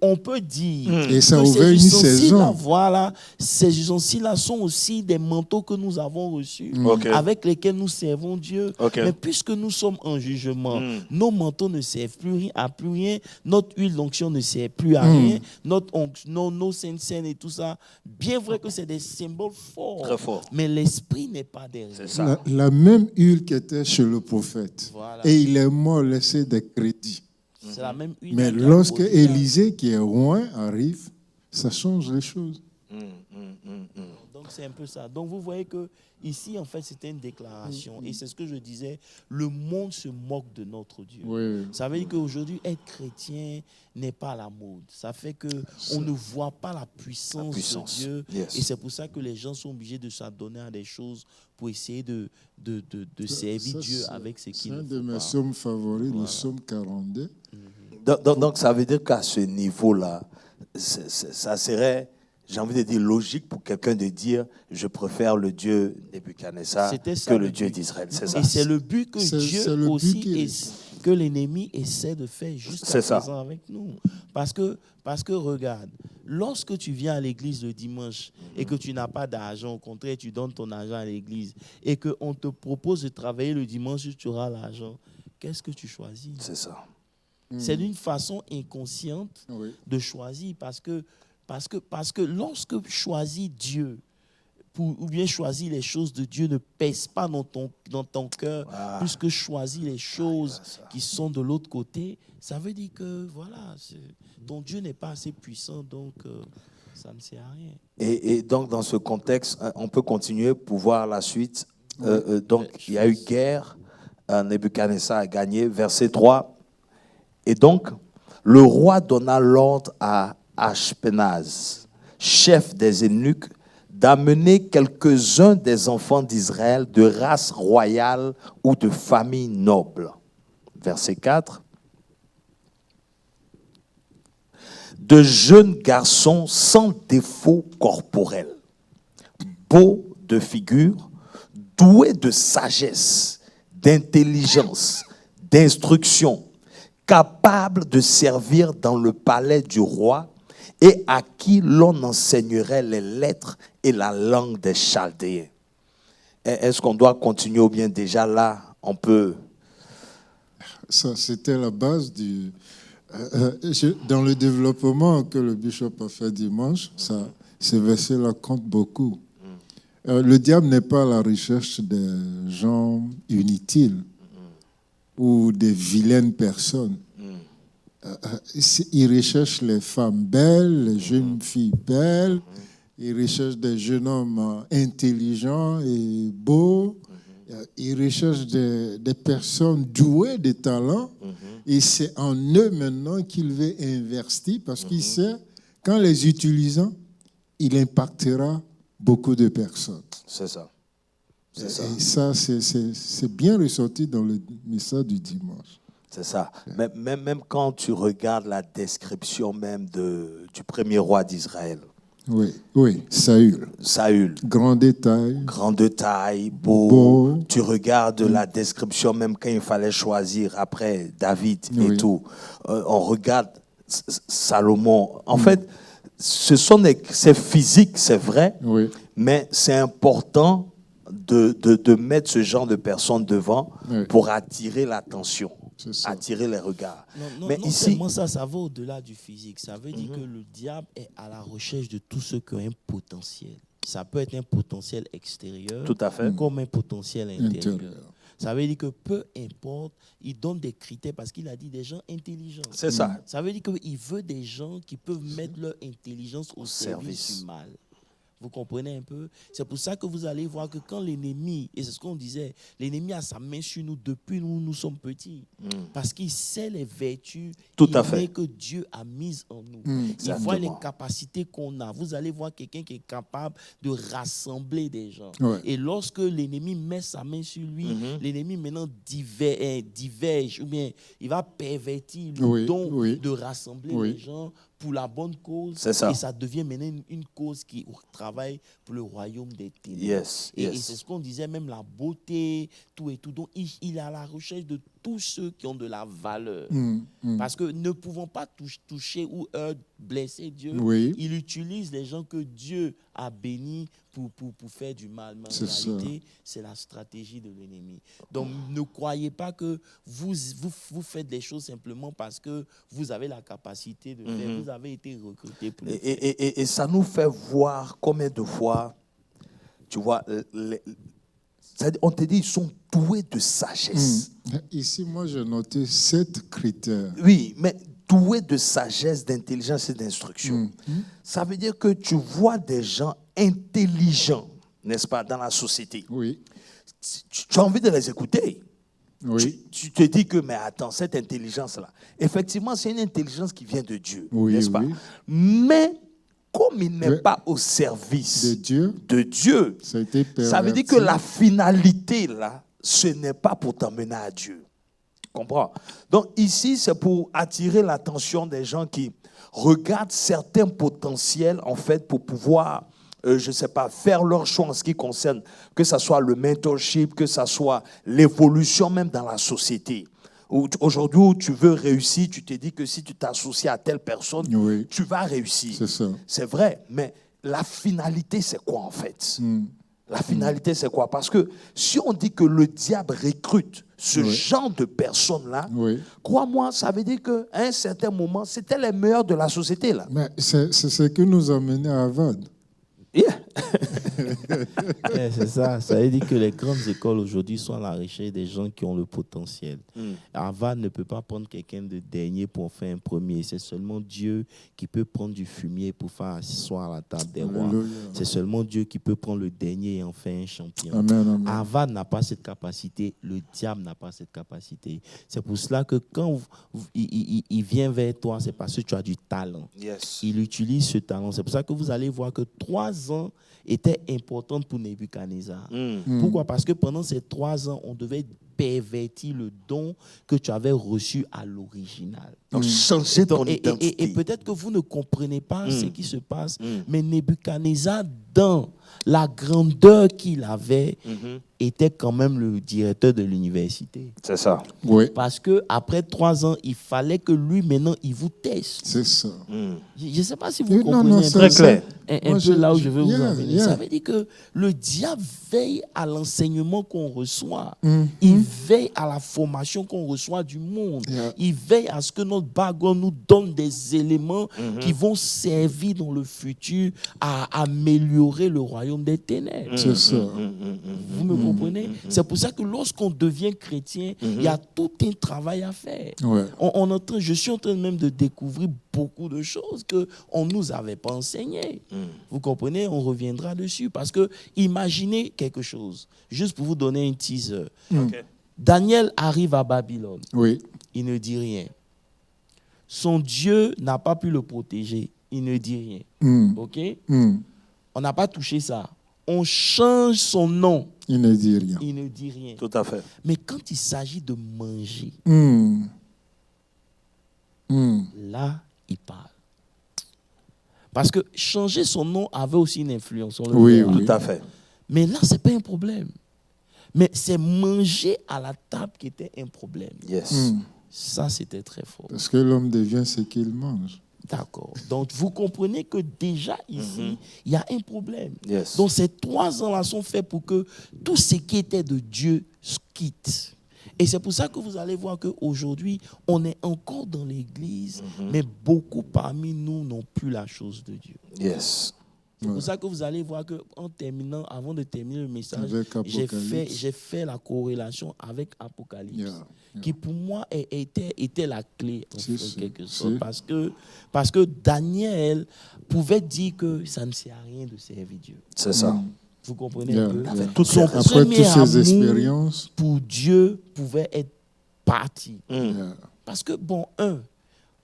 on peut dire et ça que ouvert une saison. Voilà, ces ustensiles-là sont aussi des manteaux que nous avons reçus, avec lesquels nous servons Dieu. Mais puisque nous sommes en jugement, nos manteaux ne servent plus à plus rien, notre huile d'onction ne sert plus à rien, nos saintes scènes et tout ça, bien vrai que c'est des symboles forts, très forts, mais l'esprit n'est pas derrière. C'est ça. La même huile qui était chez le prophète, et il est mort laissé des crédits. C'est la même huile. Mais lorsque Élisée, qui est roi, arrive, ça change les choses. Donc c'est un peu ça. Donc vous voyez que ici, en fait, c'était une déclaration. Et c'est ce que je disais, le monde se moque de notre Dieu. Ça veut dire qu'aujourd'hui, être chrétien n'est pas à la mode. Ça fait qu'on ne voit pas la puissance de Dieu. Et c'est pour ça que les gens sont obligés de s'adonner à des choses pour essayer de servir Dieu avec ce qu'il ne faut pas. C'est un de mes psaumes favoris, le psaume 42. Donc ça veut dire qu'à ce niveau-là, ça serait... J'ai envie de dire logique pour quelqu'un de dire je préfère le Dieu Nebuchadnezzar que le Dieu d'Israël. C'est ça. Et c'est le but que Dieu aussi, que l'ennemi essaie de faire juste à présent avec nous. Parce que regarde, lorsque tu viens à l'église le dimanche et que tu n'as pas d'argent, au contraire, tu donnes ton argent à l'église et qu'on te propose de travailler le dimanche où tu auras l'argent, qu'est-ce que tu choisis? C'est ça. C'est d'une façon inconsciente de choisir parce que lorsque tu choisis Dieu, ou bien choisir les choses de Dieu ne pèse pas dans ton cœur, plus que choisir les choses qui sont de l'autre côté, ça veut dire que voilà, ton Dieu n'est pas assez puissant, donc ça ne sert à rien. Et donc dans ce contexte, on peut continuer pour voir la suite. Donc il y a eu guerre, Nebuchadnezzar a gagné, verset 3. Et donc le roi donna l'ordre à Ashpenaz, chef des eunuques, d'amener quelques-uns des enfants d'Israël de race royale ou de famille noble. Verset 4. De jeunes garçons sans défaut corporel, beaux de figure, doués de sagesse, d'intelligence, d'instruction, capables de servir dans le palais du roi et à qui l'on enseignerait les lettres et la langue des Chaldéens. Est-ce qu'on doit continuer ou bien déjà là, on peut... Ça, c'était la base du... dans le développement que le bishop a fait dimanche, ces versets-là comptent beaucoup. Le diable n'est pas à la recherche des gens inutiles ou des vilaines personnes. Il recherche les femmes belles, les jeunes filles belles. Il recherche des jeunes hommes intelligents et beaux. Il recherche des personnes douées de talents. Et c'est en eux maintenant qu'il veut investir parce qu'il sait qu'en les utilisant, il impactera beaucoup de personnes. C'est ça. Et ça, c'est bien ressorti dans le message du dimanche. C'est ça. Même quand tu regardes la description même du premier roi d'Israël. Oui, Saül. Grand de taille, beau. Tu regardes la description même quand il fallait choisir après David et tout. On regarde Salomon. En fait, c'est physique, c'est vrai, mais c'est important de mettre ce genre de personnes devant pour attirer l'attention, attirer les regards. Non, mais non ici, seulement ça va au-delà du physique. Ça veut dire que le diable est à la recherche de tous ceux qui ont un potentiel. Ça peut être un potentiel extérieur tout à fait. Comme un potentiel intérieur. Ça veut dire que peu importe, il donne des critères parce qu'il a dit des gens intelligents. C'est ça. Ça veut dire qu'il veut des gens qui peuvent mettre leur intelligence au service du mal. Vous comprenez un peu? C'est pour ça que vous allez voir que quand l'ennemi, et c'est ce qu'on disait, l'ennemi a sa main sur nous depuis nous sommes petits. Parce qu'il sait les vertus que Dieu a mises en nous. Il voit les capacités qu'on a. Vous allez voir quelqu'un qui est capable de rassembler des gens. Et lorsque l'ennemi met sa main sur lui, l'ennemi maintenant diverge, ou bien il va pervertir le don de rassembler les gens pour la bonne cause. Et ça devient maintenant une cause qui travaille pour le royaume des ténèbres. Et c'est ce qu'on disait, même la beauté, tout et tout. Donc, il est à la recherche de tous ceux qui ont de la valeur. Parce que ne pouvant pas toucher ou blesser Dieu, il utilise les gens que Dieu a bénis pour faire du mal. Mais en réalité, c'est la stratégie de l'ennemi. Donc, ne croyez pas que vous faites des choses simplement parce que vous avez la capacité de faire. Vous avez été recruté pour le faire. Et ça nous fait voir combien de fois, tu vois, on te dit, ils sont doués de sagesse. Ici, moi, j'ai noté 7 critères. Oui, mais doués de sagesse, d'intelligence et d'instruction. Ça veut dire que tu vois des gens intelligents, n'est-ce pas, dans la société. Tu as envie de les écouter. Tu te dis que, mais attends, cette intelligence-là, effectivement, c'est une intelligence qui vient de Dieu, n'est-ce pas? Mais comme il n'est pas au service de Dieu, ça veut dire que la finalité, là, ce n'est pas pour t'emmener à Dieu. Tu comprends? Donc ici, c'est pour attirer l'attention des gens qui regardent certains potentiels, en fait, pour pouvoir, je ne sais pas, faire leur choix en ce qui concerne, que ce soit le mentorship, que ce soit l'évolution même dans la société. Aujourd'hui, où tu veux réussir, tu te dis que si tu t'associes à telle personne, tu vas réussir. C'est vrai, mais la finalité, c'est quoi en fait? La finalité, c'est quoi? Parce que si on dit que le diable recrute ce genre de personnes-là, crois-moi, ça veut dire qu'à un certain moment, c'était les meilleurs de la société. Là. Mais c'est ce qui nous a menés à Avad. C'est ça. Ça veut dire que les grandes écoles aujourd'hui sont à la recherche des gens qui ont le potentiel. Harvard ne peut pas prendre quelqu'un de dernier pour en faire un premier. C'est seulement Dieu qui peut prendre du fumier pour faire asseoir à la table des rois. C'est seulement Dieu qui peut prendre le dernier et en faire un champion. Amen. Harvard n'a pas cette capacité. Le diable n'a pas cette capacité. C'est pour cela que quand il vient vers toi, c'est parce que tu as du talent. Yes. Il utilise ce talent. C'est pour ça que vous allez voir que 3 ans étaient importants pour Nebuchadnezzar. Pourquoi? Parce que pendant ces 3 ans, on devait pervertir le don que tu avais reçu à l'original. Donc, changer ton identité. Et peut-être que vous ne comprenez pas ce qui se passe, mais Nebuchadnezzar, dans la grandeur qu'il avait, était quand même le directeur de l'université. C'est ça. Oui, Parce qu'après 3 ans, il fallait que lui, maintenant, il vous teste. c'est ça. Je ne sais pas si vous Non, comprenez non, un c'est peu, très clair. un Moi, peu là où je veux vous yeah, en venir. yeah. Ça veut dire que le diable veille à l'enseignement qu'on reçoit. Il veille à la formation qu'on reçoit du monde. Yeah. Il veille à ce que notre background nous donne des éléments qui vont servir dans le futur à améliorer le royaume des ténèbres. C'est ça. Vous me comprenez? C'est pour ça que lorsqu'on devient chrétien, il y a tout un travail à faire. Ouais. Je suis en train même de découvrir beaucoup de choses qu'on ne nous avait pas enseignées. Vous comprenez? On reviendra dessus. Parce que imaginez quelque chose, juste pour vous donner un teaser. OK. Daniel arrive à Babylone. Oui. Il ne dit rien. Son Dieu n'a pas pu le protéger. Il ne dit rien. OK? On n'a pas touché ça. On change son nom. Il ne dit rien. Il ne dit rien. Tout à fait. Mais quand il s'agit de manger, là, il parle. Parce que changer son nom avait aussi une influence. On le Oui, verra. oui. Tout à fait. Mais là, ce n'est pas un problème. Mais c'est manger à la table qui était un problème. Yes. Ça, c'était très fort. Parce que l'homme devient ce qu'il mange. D'accord. Donc, vous comprenez que déjà ici, il y a un problème. Yes. Donc, ces 3 ans-là sont faits pour que tout ce qui était de Dieu se quitte. Et c'est pour ça que vous allez voir qu'aujourd'hui, on est encore dans l'église, mais beaucoup parmi nous n'ont plus la chose de Dieu. Yes. C'est pour ça que vous allez voir qu'en terminant, avant de terminer le message, Avec j'ai Apocalypse. fait la corrélation avec Apocalypse, Yeah. qui pour moi était la clé, en Si, quelque si, sorte. si. Parce que Daniel pouvait dire que ça ne sert à rien de servir Dieu. C'est ça. Vous comprenez Yeah, un peu? yeah. Toutes Son ces Après premier toutes ces amour expériences, pour Dieu pouvait être parti. yeah. Parce que, bon, 1,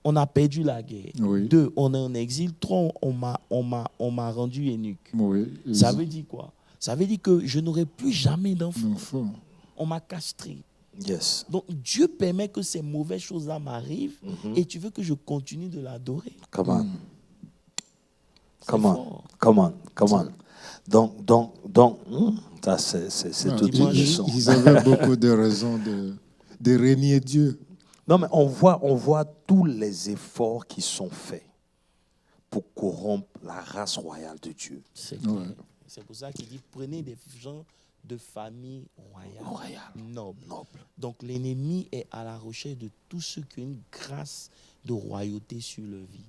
on a perdu la guerre. Oui. 2, on est en exil. 3, on m'a rendu eunuque. Oui. Ça veut dire quoi? Ça veut dire que je n'aurai plus jamais d'enfant. Enfants. On m'a castré. Yes. Donc Dieu permet que ces mauvaises choses-là m'arrivent et tu veux que je continue de l'adorer. Come on. C'est Come on. fort. Come on. Come on. Donc, ça, c'est toute une leçon. Ils avaient beaucoup de raisons de régner Dieu. Non, mais on voit tous les efforts qui sont faits pour corrompre la race royale de Dieu. C'est clair. Ouais. C'est pour ça qu'il dit prenez des gens de famille royale, noble. Donc l'ennemi est à la recherche de tous ceux qui ont une grâce de royauté sur leur vie.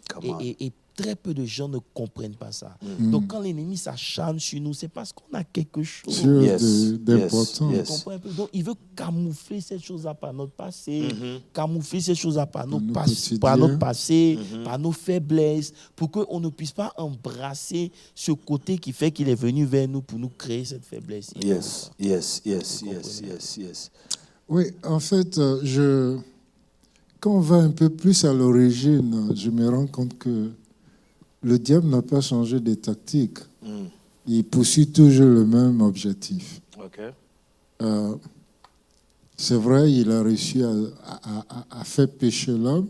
Come on. Et très peu de gens ne comprennent pas ça. Donc quand l'ennemi s'acharne sur nous, c'est parce qu'on a quelque chose. Chose Yes, d'important. yes, Tu comprends un peu? Donc, il veut camoufler cette chose-là par notre passé, camoufler cette chose-là par notre passé, par nos faiblesses, pour qu'on ne puisse pas embrasser ce côté qui fait qu'il est venu vers nous pour nous créer cette faiblesse. Yes, yes, yes, yes, yes, yes. Oui, en fait, quand on va un peu plus à l'origine, je me rends compte que le diable n'a pas changé de tactique. Il poursuit toujours le même objectif. OK. C'est vrai, il a réussi à faire pécher l'homme.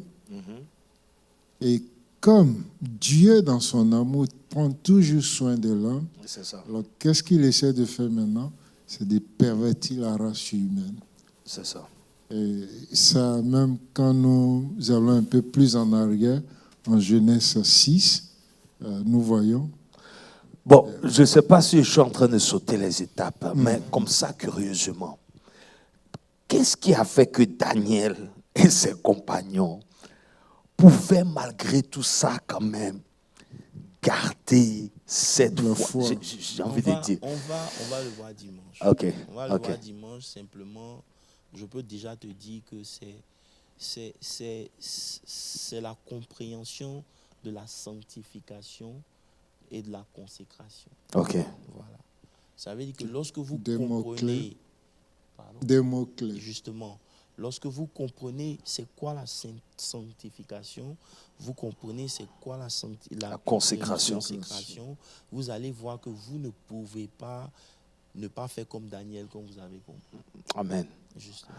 Et comme Dieu, dans son amour, prend toujours soin de l'homme, C'est ça. alors qu'est-ce qu'il essaie de faire maintenant? C'est de pervertir la race humaine. C'est ça. Et ça, même quand nous allons un peu plus en arrière, en Genèse 6, nous voyons. Bon, je ne sais pas si je suis en train de sauter les étapes, mais comme ça, curieusement, qu'est-ce qui a fait que Daniel et ses compagnons pouvaient, malgré tout ça, quand même, garder cette La foi. foi. J'ai envie de dire. On va le voir dimanche. Ok. On va le Ok. voir dimanche. Simplement, je peux déjà te dire que c'est la compréhension de la sanctification et de la consécration. Ok. Voilà. Ça veut dire que lorsque vous Des mots comprenez, clés. pardon, Des mots-clés. justement, lorsque vous comprenez c'est quoi la sanctification, vous comprenez c'est quoi la consécration. vous allez voir que vous ne pouvez pas ne pas faire comme Daniel, comme vous avez compris. Amen. Justement.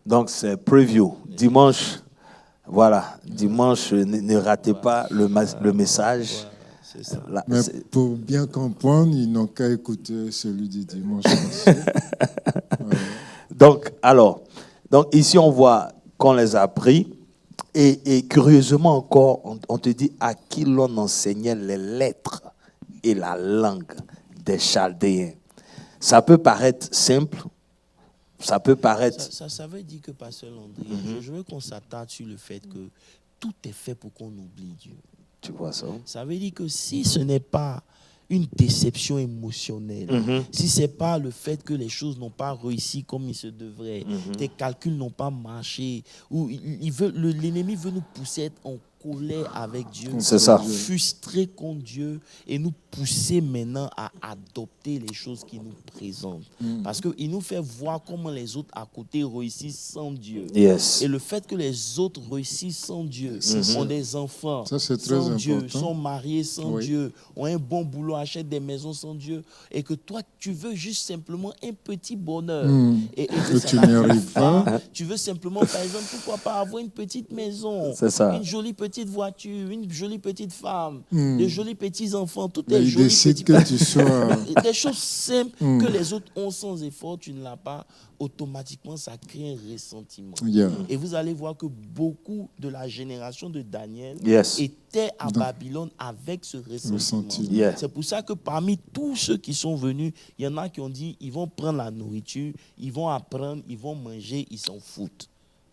Donc, c'est preview. Dimanche, voilà. Dimanche, ne ratez pas le message. Voilà, c'est ça. Là, Mais c'est- pour bien comprendre, ils n'ont qu'à écouter celui du dimanche passé. Donc, ici, on voit qu'on les a pris. Et curieusement encore, on te dit à qui l'on enseignait les lettres et la langue des Chaldéens. Ça peut paraître simple, ça peut paraître... Ça veut dire que, Pasteur Landry, je veux qu'on s'attarde sur le fait que tout est fait pour qu'on oublie Dieu. Tu vois ça? Ça veut dire que si ce n'est pas une déception émotionnelle, si ce n'est pas le fait que les choses n'ont pas réussi comme il se devrait, tes calculs n'ont pas marché, ou l'ennemi veut nous pousser à être en colère avec Dieu, C'est ça. frustré contre Dieu et nous pousser maintenant à adopter les choses qu'il nous présente. Parce qu'il nous fait voir comment les autres à côté réussissent sans Dieu. Yes. Et le fait que les autres réussissent sans Dieu, ont des enfants Ça, c'est très sans Dieu, important. sont mariés sans Oui. Dieu, ont un bon boulot, achètent des maisons sans Dieu, et que toi, tu veux juste simplement un petit bonheur. Et que Et ça tu n'y n'arrive arrives pas. Tu veux simplement, par exemple, pourquoi pas avoir une petite maison, C'est ça. une jolie petite voiture, une jolie petite femme, des jolis petits enfants, tout Mais est ils joli décident petit. que tu sois... Des choses simples que les autres ont sans effort, tu ne l'as pas, automatiquement ça crée un ressentiment. Yeah. Et vous allez voir que beaucoup de la génération de Daniel Yes. étaient à Babylone avec ce ressentiment. Yeah. C'est pour ça que parmi tous ceux qui sont venus, il y en a qui ont dit ils vont prendre la nourriture, ils vont apprendre, ils vont manger, ils s'en foutent.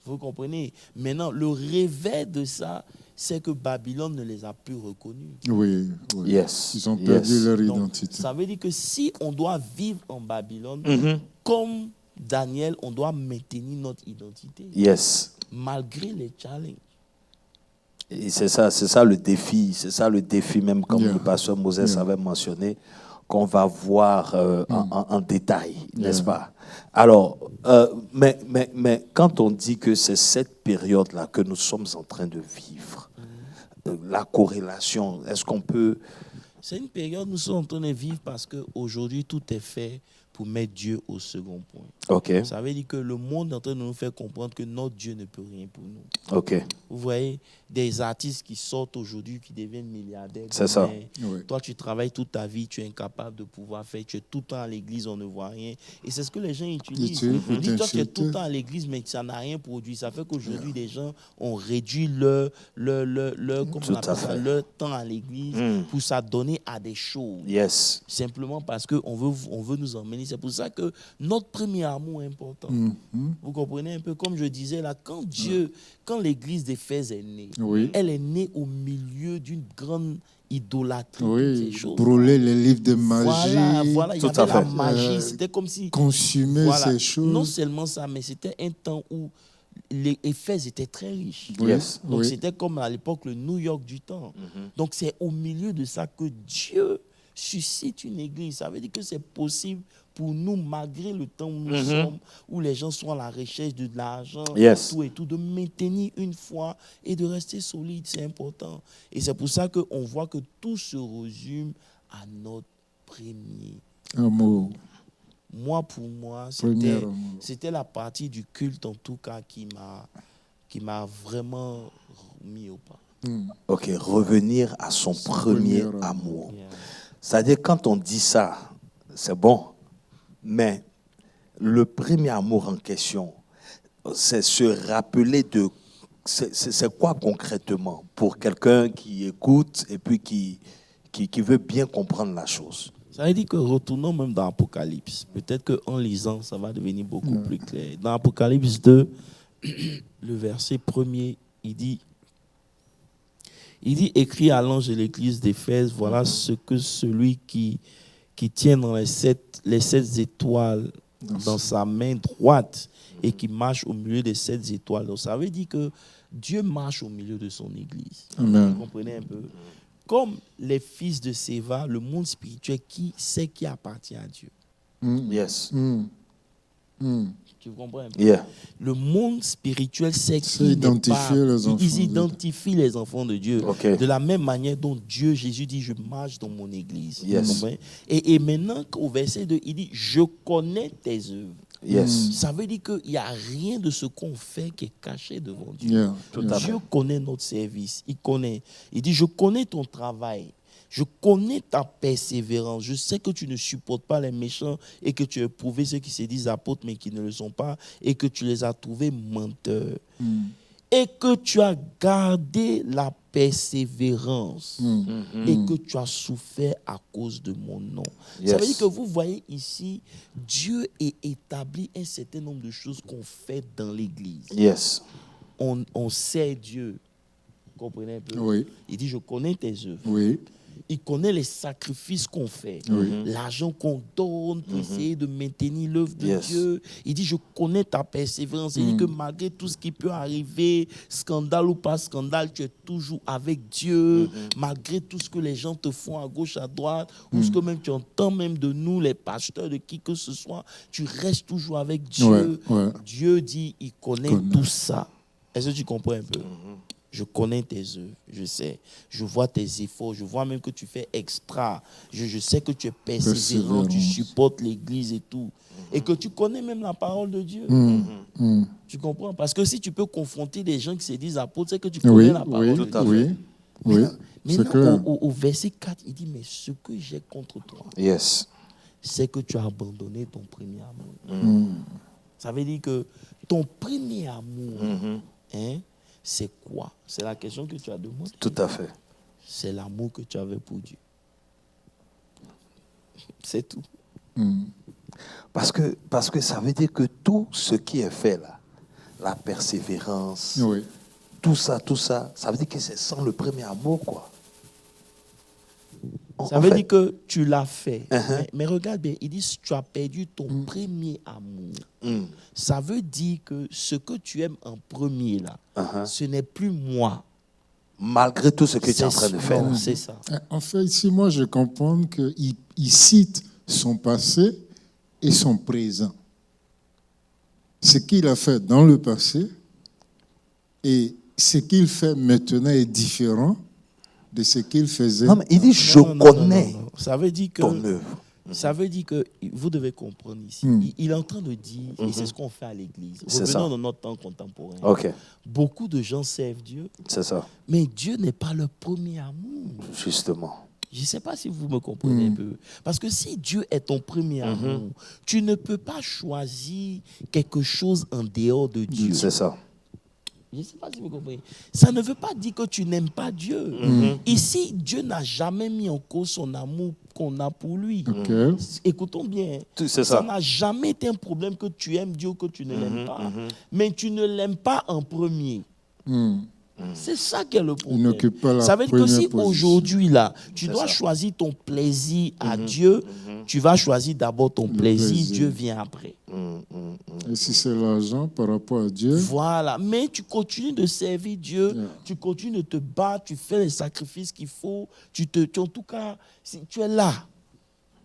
Vous comprenez? Maintenant, le réveil de ça, c'est que Babylone ne les a plus reconnus. Oui, oui. Yes. Ils ont perdu Yes. leur Donc, identité. ça veut dire que si on doit vivre en Babylone, comme Daniel, on doit maintenir notre identité, Yes. malgré les challenges. Et c'est ça le défi même comme Yeah. le pasteur Moses Yeah. avait mentionné, qu'on va voir en détail, n'est-ce Yeah. pas? Alors, mais quand on dit que c'est cette période-là que nous sommes en train de vivre, la corrélation, est-ce qu'on peut... C'est une période où nous sommes en train de vivre parce qu'aujourd'hui, tout est fait pour mettre Dieu au second point. OK, Ça veut dire que le monde est en train de nous faire comprendre que notre Dieu ne peut rien pour nous. OK, Vous voyez des artistes qui sortent aujourd'hui, qui deviennent milliardaires. C'est ça. Mais Oui. toi, tu travailles toute ta vie, tu es incapable de pouvoir faire. Tu es tout le temps à l'église, on ne voit rien. Et c'est ce que les gens utilisent. Ils disent, toi, tu es tout le temps à l'église, mais ça n'a rien produit. Ça fait qu'aujourd'hui, les gens ont réduit comment Tout on à appelle ça, fait. leur temps à l'église pour s'adonner à des choses. yes, Simplement parce qu'on veut nous emmener. C'est pour ça que notre premier amour est important. Vous comprenez un peu, comme je disais là, quand l'église d'Éphèse est née, Oui. elle est née au milieu d'une grande idolâtrie. toutes Oui, ces choses. brûler les livres de magie, Voilà, il y Tout à avait la fait. magie. C'était comme si consumer voilà, ces choses. non seulement ça, mais c'était un temps où l'Éphèse était très riche. Oui, Yes. Donc oui. c'était comme à l'époque le New York du temps. Donc c'est au milieu de ça que Dieu suscite une église. Ça veut dire que c'est possible pour nous, malgré le temps où nous sommes, où les gens sont à la recherche de l'argent, Yes. tout et tout, de maintenir une foi et de rester solide. C'est important. Et c'est pour ça qu'on voit que tout se résume à notre premier. Amour. Moi, pour moi, Premier amour. c'était la partie du culte, en tout cas, qui m'a vraiment mis au pas. OK, revenir à son premier premier amour. Yeah. C'est-à-dire, quand on dit ça, c'est bon, mais le premier amour en question, c'est se rappeler de... C'est quoi concrètement pour quelqu'un qui écoute et puis qui veut bien comprendre la chose? Ça veut dire que retournons même dans Apocalypse. Peut-être qu'en lisant, ça va devenir beaucoup plus clair. Dans Apocalypse 2, le verset 1er, il dit Il dit, écrit à l'ange de l'église d'Éphèse, voilà ce que celui qui tient dans les sept étoiles dans sa main droite et qui marche au milieu des 7 étoiles. Donc ça veut dire que Dieu marche au milieu de son église. Amen. Vous comprenez un peu? Comme les fils de Séva, le monde spirituel qui appartient à Dieu. Yes. Tu comprends un peu? Yeah. Le monde spirituel sait C'est qui n'est identifier pas. les enfants Ils de identifient les enfants de Dieu. Ok. De la même manière dont Dieu, Jésus dit, je marche dans mon église. Yes. Vous comprenez? Et maintenant, au verset 2, il dit, je connais tes œuvres. Yes. Ça veut dire qu'il n'y a rien de ce qu'on fait qui est caché devant Dieu. Yeah. Tout à fait. Dieu connaît notre service. Il connaît. Il dit, je connais ton travail. Je connais ta persévérance. Je sais que tu ne supportes pas les méchants et que tu as éprouvé ceux qui se disent apôtres mais qui ne le sont pas et que tu les as trouvés menteurs. Et que tu as gardé la persévérance et que tu as souffert à cause de mon nom. Yes. Ça veut dire que vous voyez ici, Dieu a établi un certain nombre de choses qu'on fait dans l'église. Yes. On sait Dieu. Vous comprenez un peu? Oui. Il dit, je connais tes œuvres. Oui. Il connaît les sacrifices qu'on fait, l'argent qu'on donne pour essayer de maintenir l'œuvre de Yes. Dieu. Il dit, je connais ta persévérance. Il dit que malgré tout ce qui peut arriver, scandale ou pas scandale, tu es toujours avec Dieu. Malgré tout ce que les gens te font à gauche, à droite, ou ce que même tu entends même de nous, les pasteurs, de qui que ce soit, tu restes toujours avec Dieu. Ouais. Dieu dit, il connaît tout ça. Est-ce que tu comprends un peu? Je connais tes œuvres, je sais. Je vois tes efforts, je vois même que tu fais extra. Je sais que tu es persévérant, tu supportes l'église et tout. Et que tu connais même la parole de Dieu. Tu comprends? Parce que si tu peux confronter des gens qui se disent apôtres, c'est que tu connais la parole de Dieu. Oui. C'est clair. Maintenant, au verset 4, il dit, mais ce que j'ai contre toi, Yes. c'est que tu as abandonné ton premier amour. Ça veut dire que ton premier amour, c'est quoi? C'est la question que tu as demandé. Tout à fait. C'est l'amour que tu avais pour Dieu. C'est tout. Parce que ça veut dire que tout ce qui est fait là, la persévérance, Oui. tout ça, ça veut dire que c'est sans le premier amour, quoi. Ça veut dire que tu l'as fait. Mais regarde bien, il dit tu as perdu ton premier amour. Ça veut dire que ce que tu aimes en premier là, ce n'est plus moi. Malgré tout ce que tu es en train de faire. Non, c'est ça. En fait, ici, moi, je comprends qu'il cite son passé et son présent. Ce qu'il a fait dans le passé et ce qu'il fait maintenant est différent de ce qu'il faisait. Non, mais il dit, je connais Ça veut dire que, ton œuvre. Ça veut dire que vous devez comprendre ici. Il est en train de dire, et c'est ce qu'on fait à l'église. C'est Revenons ça. dans notre temps contemporain. Ok, Beaucoup de gens servent Dieu, c'est ça, mais Dieu n'est pas leur premier amour. justement. Je ne sais pas si vous me comprenez un peu. Parce que si Dieu est ton premier amour, tu ne peux pas choisir quelque chose en dehors de Dieu. C'est ça. Je ne sais pas si vous comprenez. Ça ne veut pas dire que tu n'aimes pas Dieu. Ici, Dieu n'a jamais mis en cause son amour qu'on a pour lui. Ok. Écoutons bien. C'est Ça ça. n'a jamais été un problème que tu aimes Dieu ou que tu ne l'aimes pas. Mais tu ne l'aimes pas en premier. C'est ça qui est le problème. n'occupe pas la Ça veut dire que première si position. aujourd'hui, là, tu C'est dois ça. choisir ton plaisir à Dieu, tu vas choisir d'abord ton plaisir, plaisir. Dieu vient après. Et si c'est l'argent par rapport à Dieu, Voilà, mais tu continues de servir Dieu, Yeah. tu continues de te battre, tu fais les sacrifices qu'il faut, en tout cas, tu es là.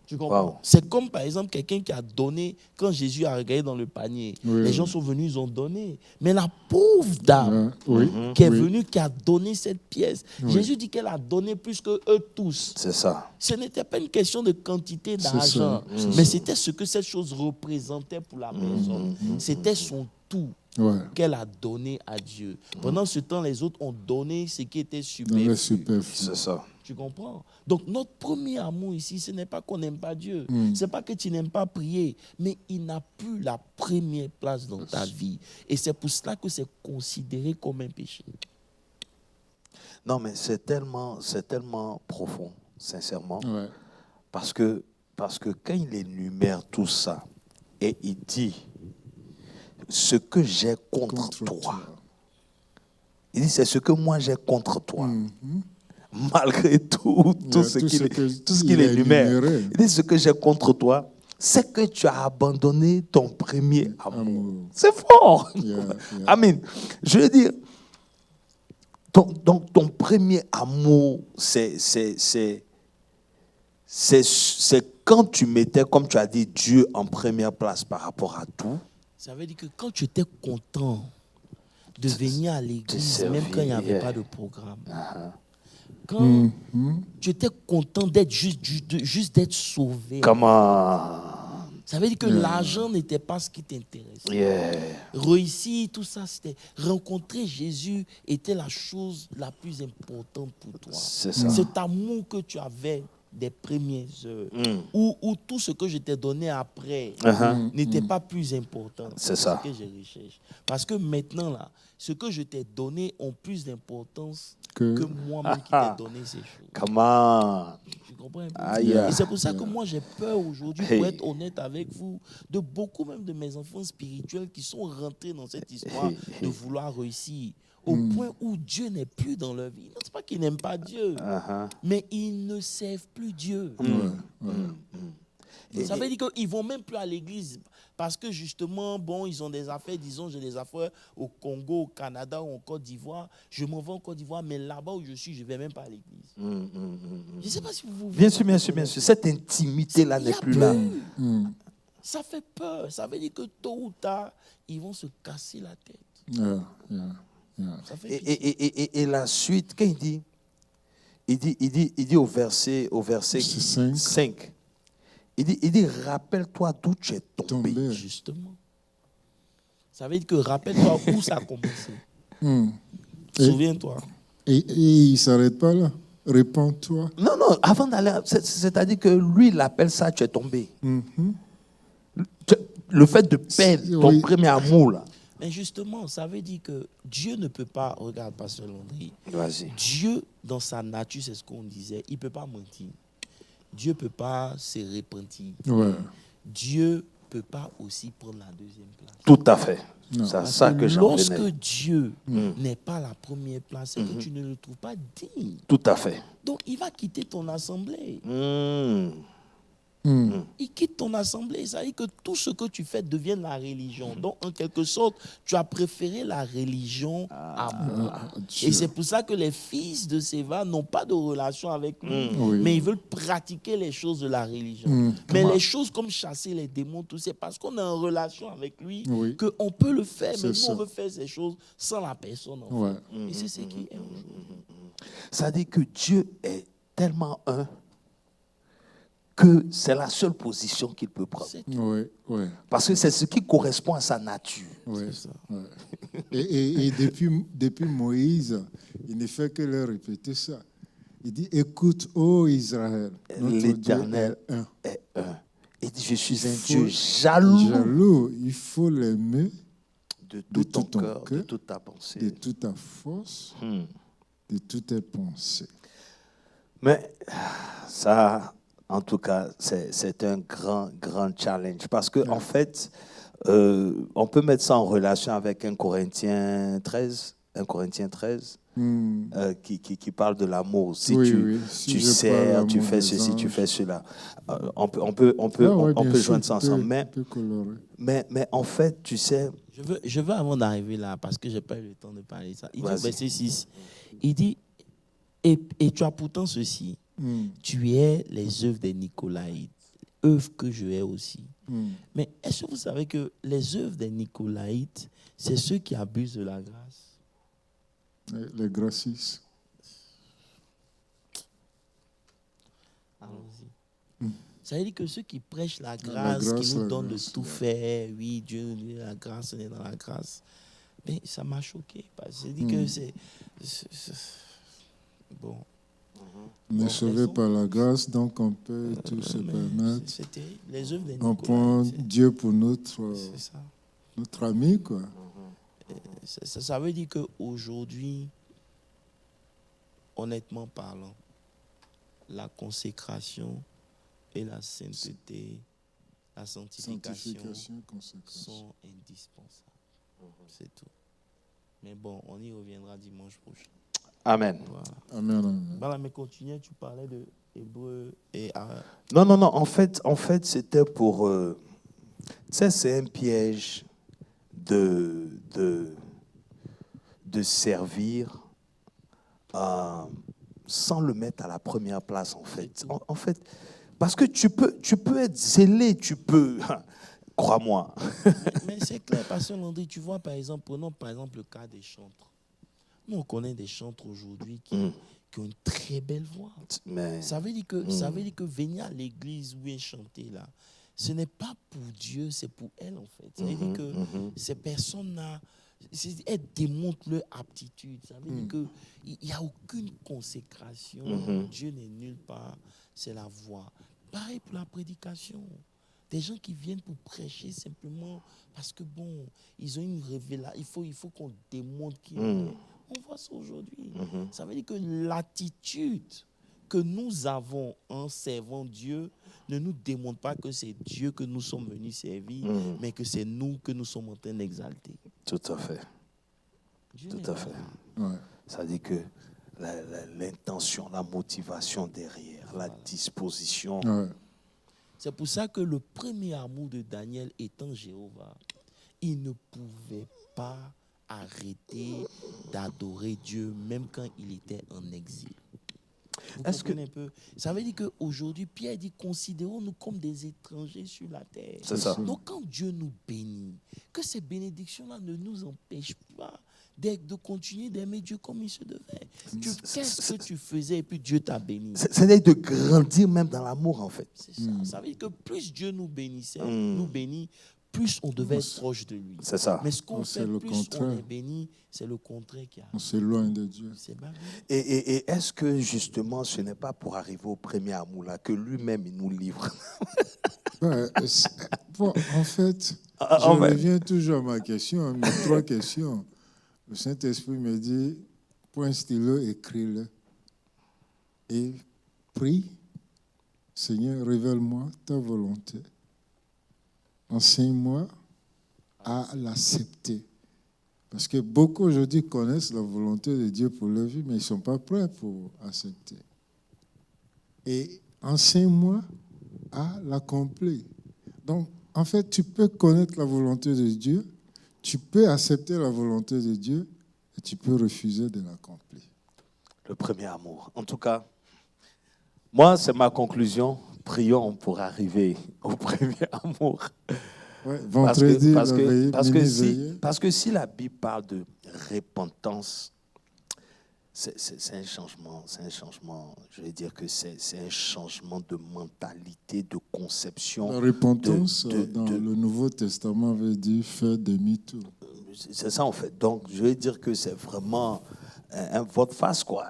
Tu comprends? Wow. C'est comme par exemple quelqu'un qui a donné, quand Jésus a regardé dans le panier, Oui. les gens sont venus, ils ont donné. Mais la pauvre dame oui, qui est oui. venue, qui a donné cette pièce, Oui. Jésus dit qu'elle a donné plus que eux tous. C'est ça. Ce n'était pas une question de quantité C'est d'argent, ça. mais c'était ce que cette chose représentait pour la personne. C'était son tout Ouais. qu'elle a donné à Dieu. Pendant ce temps, les autres ont donné ce qui était Dans le superflu. superflu. C'est ça. Tu comprends? Donc, notre premier amour ici, ce n'est pas qu'on n'aime pas Dieu. Ce n'est pas que tu n'aimes pas prier, mais il n'a plus la première place dans ta vie. Et c'est pour cela que c'est considéré comme un péché. Non, mais c'est tellement profond, sincèrement. Ouais. Parce que quand il énumère tout ça, et il dit, ce que j'ai contre toi, Il dit, c'est ce que moi j'ai contre toi. Malgré tout ce qu'il énumère. Il dit, ce que j'ai contre toi, c'est que tu as abandonné ton premier amour. C'est fort. Amen. Je veux dire, donc ton premier amour, c'est quand tu mettais, comme tu as dit, Dieu en première place par rapport à tout. Ça veut dire que quand tu étais content de venir à l'église, même quand il n'y avait pas de programme, quand tu étais content d'être juste d'être sauvé. Comment? Ça veut dire que l'argent n'était pas ce qui t'intéressait. Réussir, tout ça, c'était rencontrer Jésus était la chose la plus importante pour toi. C'est ça. Cet amour que tu avais des premières heures, où tout ce que je t'ai donné après n'était pas plus important. C'est ça. Ce que je recherche. Parce que maintenant, là, ce que je t'ai donné ont plus d'importance que moi-même qui t'ai donné ces choses. Comment? Tu comprends un peu? Et c'est pour ça que moi, j'ai peur aujourd'hui, pour être honnête avec vous, de beaucoup même de mes enfants spirituels qui sont rentrés dans cette histoire de vouloir réussir. Au point où Dieu n'est plus dans leur vie. Non, c'est pas qu'ils n'aiment pas Dieu, mais ils ne servent plus Dieu. Ça veut dire qu'ils ne vont même plus à l'église parce que justement, bon, ils ont des affaires, disons, j'ai des affaires au Congo, au Canada ou en Côte d'Ivoire. Je m'en vais en Côte d'Ivoire, mais là-bas où je suis, je ne vais même pas à l'église. Je ne sais pas si vous... Bien sûr. Cette intimité-là n'est plus là. Ça fait peur. Ça veut dire que tôt ou tard, ils vont se casser la tête. Et la suite, quand il dit au verset 5, il dit rappelle-toi d'où tu es tombé. Justement. Ça veut dire que rappelle-toi où ça a commencé. Souviens-toi. Et il ne s'arrête pas là. Répands-toi. Non, avant d'aller, c'est-à-dire que lui, il appelle ça tu es tombé. Le fait de perdre ton premier amour, là. Mais justement, ça veut dire que Dieu ne peut pas, regarde, Pasteur Landry, Vas-y. Dieu, dans sa nature, c'est ce qu'on disait, il ne peut pas mentir. Dieu ne peut pas se repentir. Dieu ne peut pas aussi prendre la deuxième place. Tout à fait. C'est ça que j'en lorsque Dieu n'est pas la première place, c'est que tu ne le trouves pas digne. Tout à fait. Donc, il va quitter ton assemblée. Il quitte ton assemblée. Ça veut dire que tout ce que tu fais devient la religion. Donc, en quelque sorte, tu as préféré la religion à moi. Et c'est pour ça que les fils de Séva n'ont pas de relation avec lui, mais ils veulent pratiquer les choses de la religion. Mais les choses comme chasser les démons, tout, c'est parce qu'on est en relation avec lui qu'on peut le faire. Mais nous, on veut faire ces choses sans la personne. En fait. Et c'est ce qui est aujourd'hui. Ça dit que Dieu est tellement un que c'est la seule position qu'il peut prendre. Parce que c'est ce qui correspond à sa nature. Et depuis Moïse, il ne fait que leur répéter ça. Il dit, écoute, ô Israël, l'Éternel est un. Il dit, je suis un Dieu jaloux. Il faut l'aimer de tout ton cœur, de toute ta pensée. De toute ta force, de toutes tes pensées. Mais ça... En tout cas, c'est un grand challenge. Parce qu'en fait, on peut mettre ça en relation avec 1 Corinthiens 13, qui parle de l'amour. Si tu sers, tu fais ceci, tu fais cela. On peut joindre ça ensemble. Mais en fait, tu sais... Je veux avant d'arriver là, parce que je n'ai pas eu le temps de parler de ça. Il dit au verset 6, il dit, et tu as pourtant ceci. Tu es les œuvres des Nicolaïtes, œuvres que je hais aussi. Mais est-ce que vous savez que les œuvres des Nicolaïtes, c'est ceux qui abusent de la grâce? Les gracistes. Allons-y. Ça veut dire que ceux qui prêchent la grâce qui nous donnent de tout faire, oui, Dieu, la grâce, on est dans la grâce. Mais ça m'a choqué. Parce que je dis que c'est... Bon. On est sauvé par la grâce, donc on peut tout se permettre. C'est terrible. Les œuvres des on prend Dieu pour notre ami, quoi. Ça veut dire qu'aujourd'hui, honnêtement parlant, la consécration et la sainteté, la sanctification sont indispensables. C'est tout. Mais bon, on y reviendra dimanche prochain. Amen. Voilà. Amen. Amen. Voilà, mais continuez, tu parlais de Hébreu et... Non. En fait c'était pour... tu sais, c'est un piège de servir sans le mettre à la première place, en fait. En fait, parce que tu peux être zélé, tu peux... Crois-moi. Mais c'est clair, Pasteur Landry, tu vois, prenons par exemple le cas des chantres. Nous, on connaît des chantres aujourd'hui qui ont une très belle voix. Mais, ça veut dire que venir à l'église où est chanter là, ce n'est pas pour Dieu, c'est pour elle en fait. Ça veut dire que ces personnes-là, elles démontrent leur aptitude. Ça veut dire qu'il n'y a aucune consécration. Dieu n'est nulle part, c'est la voix. Pareil pour la prédication. Des gens qui viennent pour prêcher simplement parce que bon, ils ont une révélation. Il faut qu'on démontre qui on voit ça aujourd'hui. Ça veut dire que l'attitude que nous avons en servant Dieu ne nous démontre pas que c'est Dieu que nous sommes venus servir, mais que c'est nous que nous sommes en train d'exalter. Tout à fait. Tout à fait. Ouais. Ça dit que l'intention, la motivation derrière, la disposition. Ouais. C'est pour ça que le premier amour de Daniel étant Jéhovah, il ne pouvait pas arrêter d'adorer Dieu même quand il était en exil. Vous comprenez un peu? Ça veut dire qu'aujourd'hui, Pierre dit, considérons-nous comme des étrangers sur la terre. C'est ça. Donc quand Dieu nous bénit, que ces bénédictions-là ne nous empêchent pas de continuer d'aimer Dieu comme il se devait. Qu'est-ce que tu faisais et puis Dieu t'a béni? C'est de grandir même dans l'amour, en fait. C'est ça. Ça veut dire que plus Dieu nous bénissait, nous bénit, plus on devait être proche de lui. C'est ça. Mais ce qu'on fait, le plus contraire. on est béni, c'est le contraire qui arrive. On s'éloigne de Dieu. C'est Babylone. Et est-ce que justement ce n'est pas pour arriver au premier amour là que lui-même il nous livre? Ouais, bon, en fait, je reviens toujours à ma question, mes 3 questions. Le Saint-Esprit me dit, prends un stylo, écris-le. Et prie, Seigneur, révèle-moi ta volonté. Enseigne-moi à l'accepter. Parce que beaucoup aujourd'hui connaissent la volonté de Dieu pour leur vie, mais ils ne sont pas prêts pour accepter. Et enseigne-moi à l'accomplir. Donc, en fait, tu peux connaître la volonté de Dieu, tu peux accepter la volonté de Dieu et tu peux refuser de l'accomplir. Le premier amour. En tout cas, moi, c'est ma conclusion. Prions pour arriver au premier amour. Ouais, vendredi, parce que si la Bible parle de repentance, c'est un changement, je vais dire que c'est un changement de mentalité, de conception. La repentance, dans le Nouveau Testament, veut dire faire demi-tour. C'est ça en fait. Donc, je vais dire que c'est vraiment un volte-face, quoi.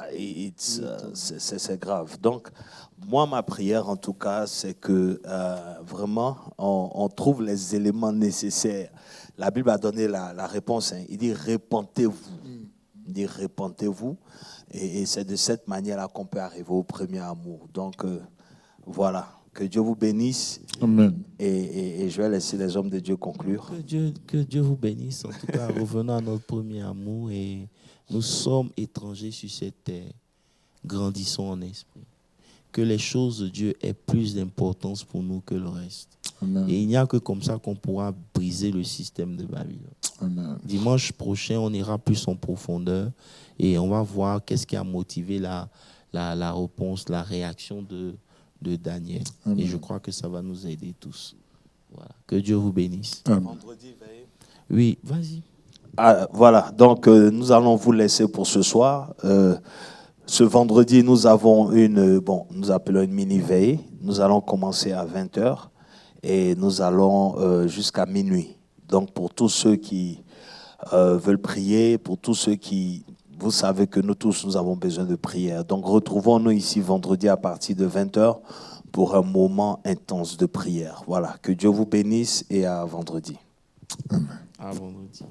C'est grave. Donc, moi, ma prière, en tout cas, c'est que vraiment, on trouve les éléments nécessaires. La Bible a donné la réponse. Hein. Il dit, répentez-vous. Il dit, répentez-vous. Et c'est de cette manière-là qu'on peut arriver au premier amour. Donc, voilà. Que Dieu vous bénisse. Amen. Et je vais laisser les hommes de Dieu conclure. Que Dieu vous bénisse. En tout cas, revenons à notre premier amour. Et nous sommes étrangers sur cette terre. Grandissons en esprit. Que les choses de Dieu aient plus d'importance pour nous que le reste. Amen. Et il n'y a que comme ça qu'on pourra briser le système de Babylone. Amen. Dimanche prochain, on ira plus en profondeur et on va voir qu'est-ce qui a motivé la réponse, la réaction de Daniel. Amen. Et je crois que ça va nous aider tous. Voilà. Que Dieu vous bénisse. Amen. Vendredi, veille. Oui, vas-y. Voilà, donc nous allons vous laisser pour ce soir. Ce vendredi, nous avons nous appelons une mini-veille. Nous allons commencer à 20h et nous allons jusqu'à minuit. Donc pour tous ceux qui veulent prier, pour tous ceux qui... Vous savez que nous tous, nous avons besoin de prière. Donc retrouvons-nous ici vendredi à partir de 20h pour un moment intense de prière. Voilà, que Dieu vous bénisse et à vendredi. Amen. À vendredi.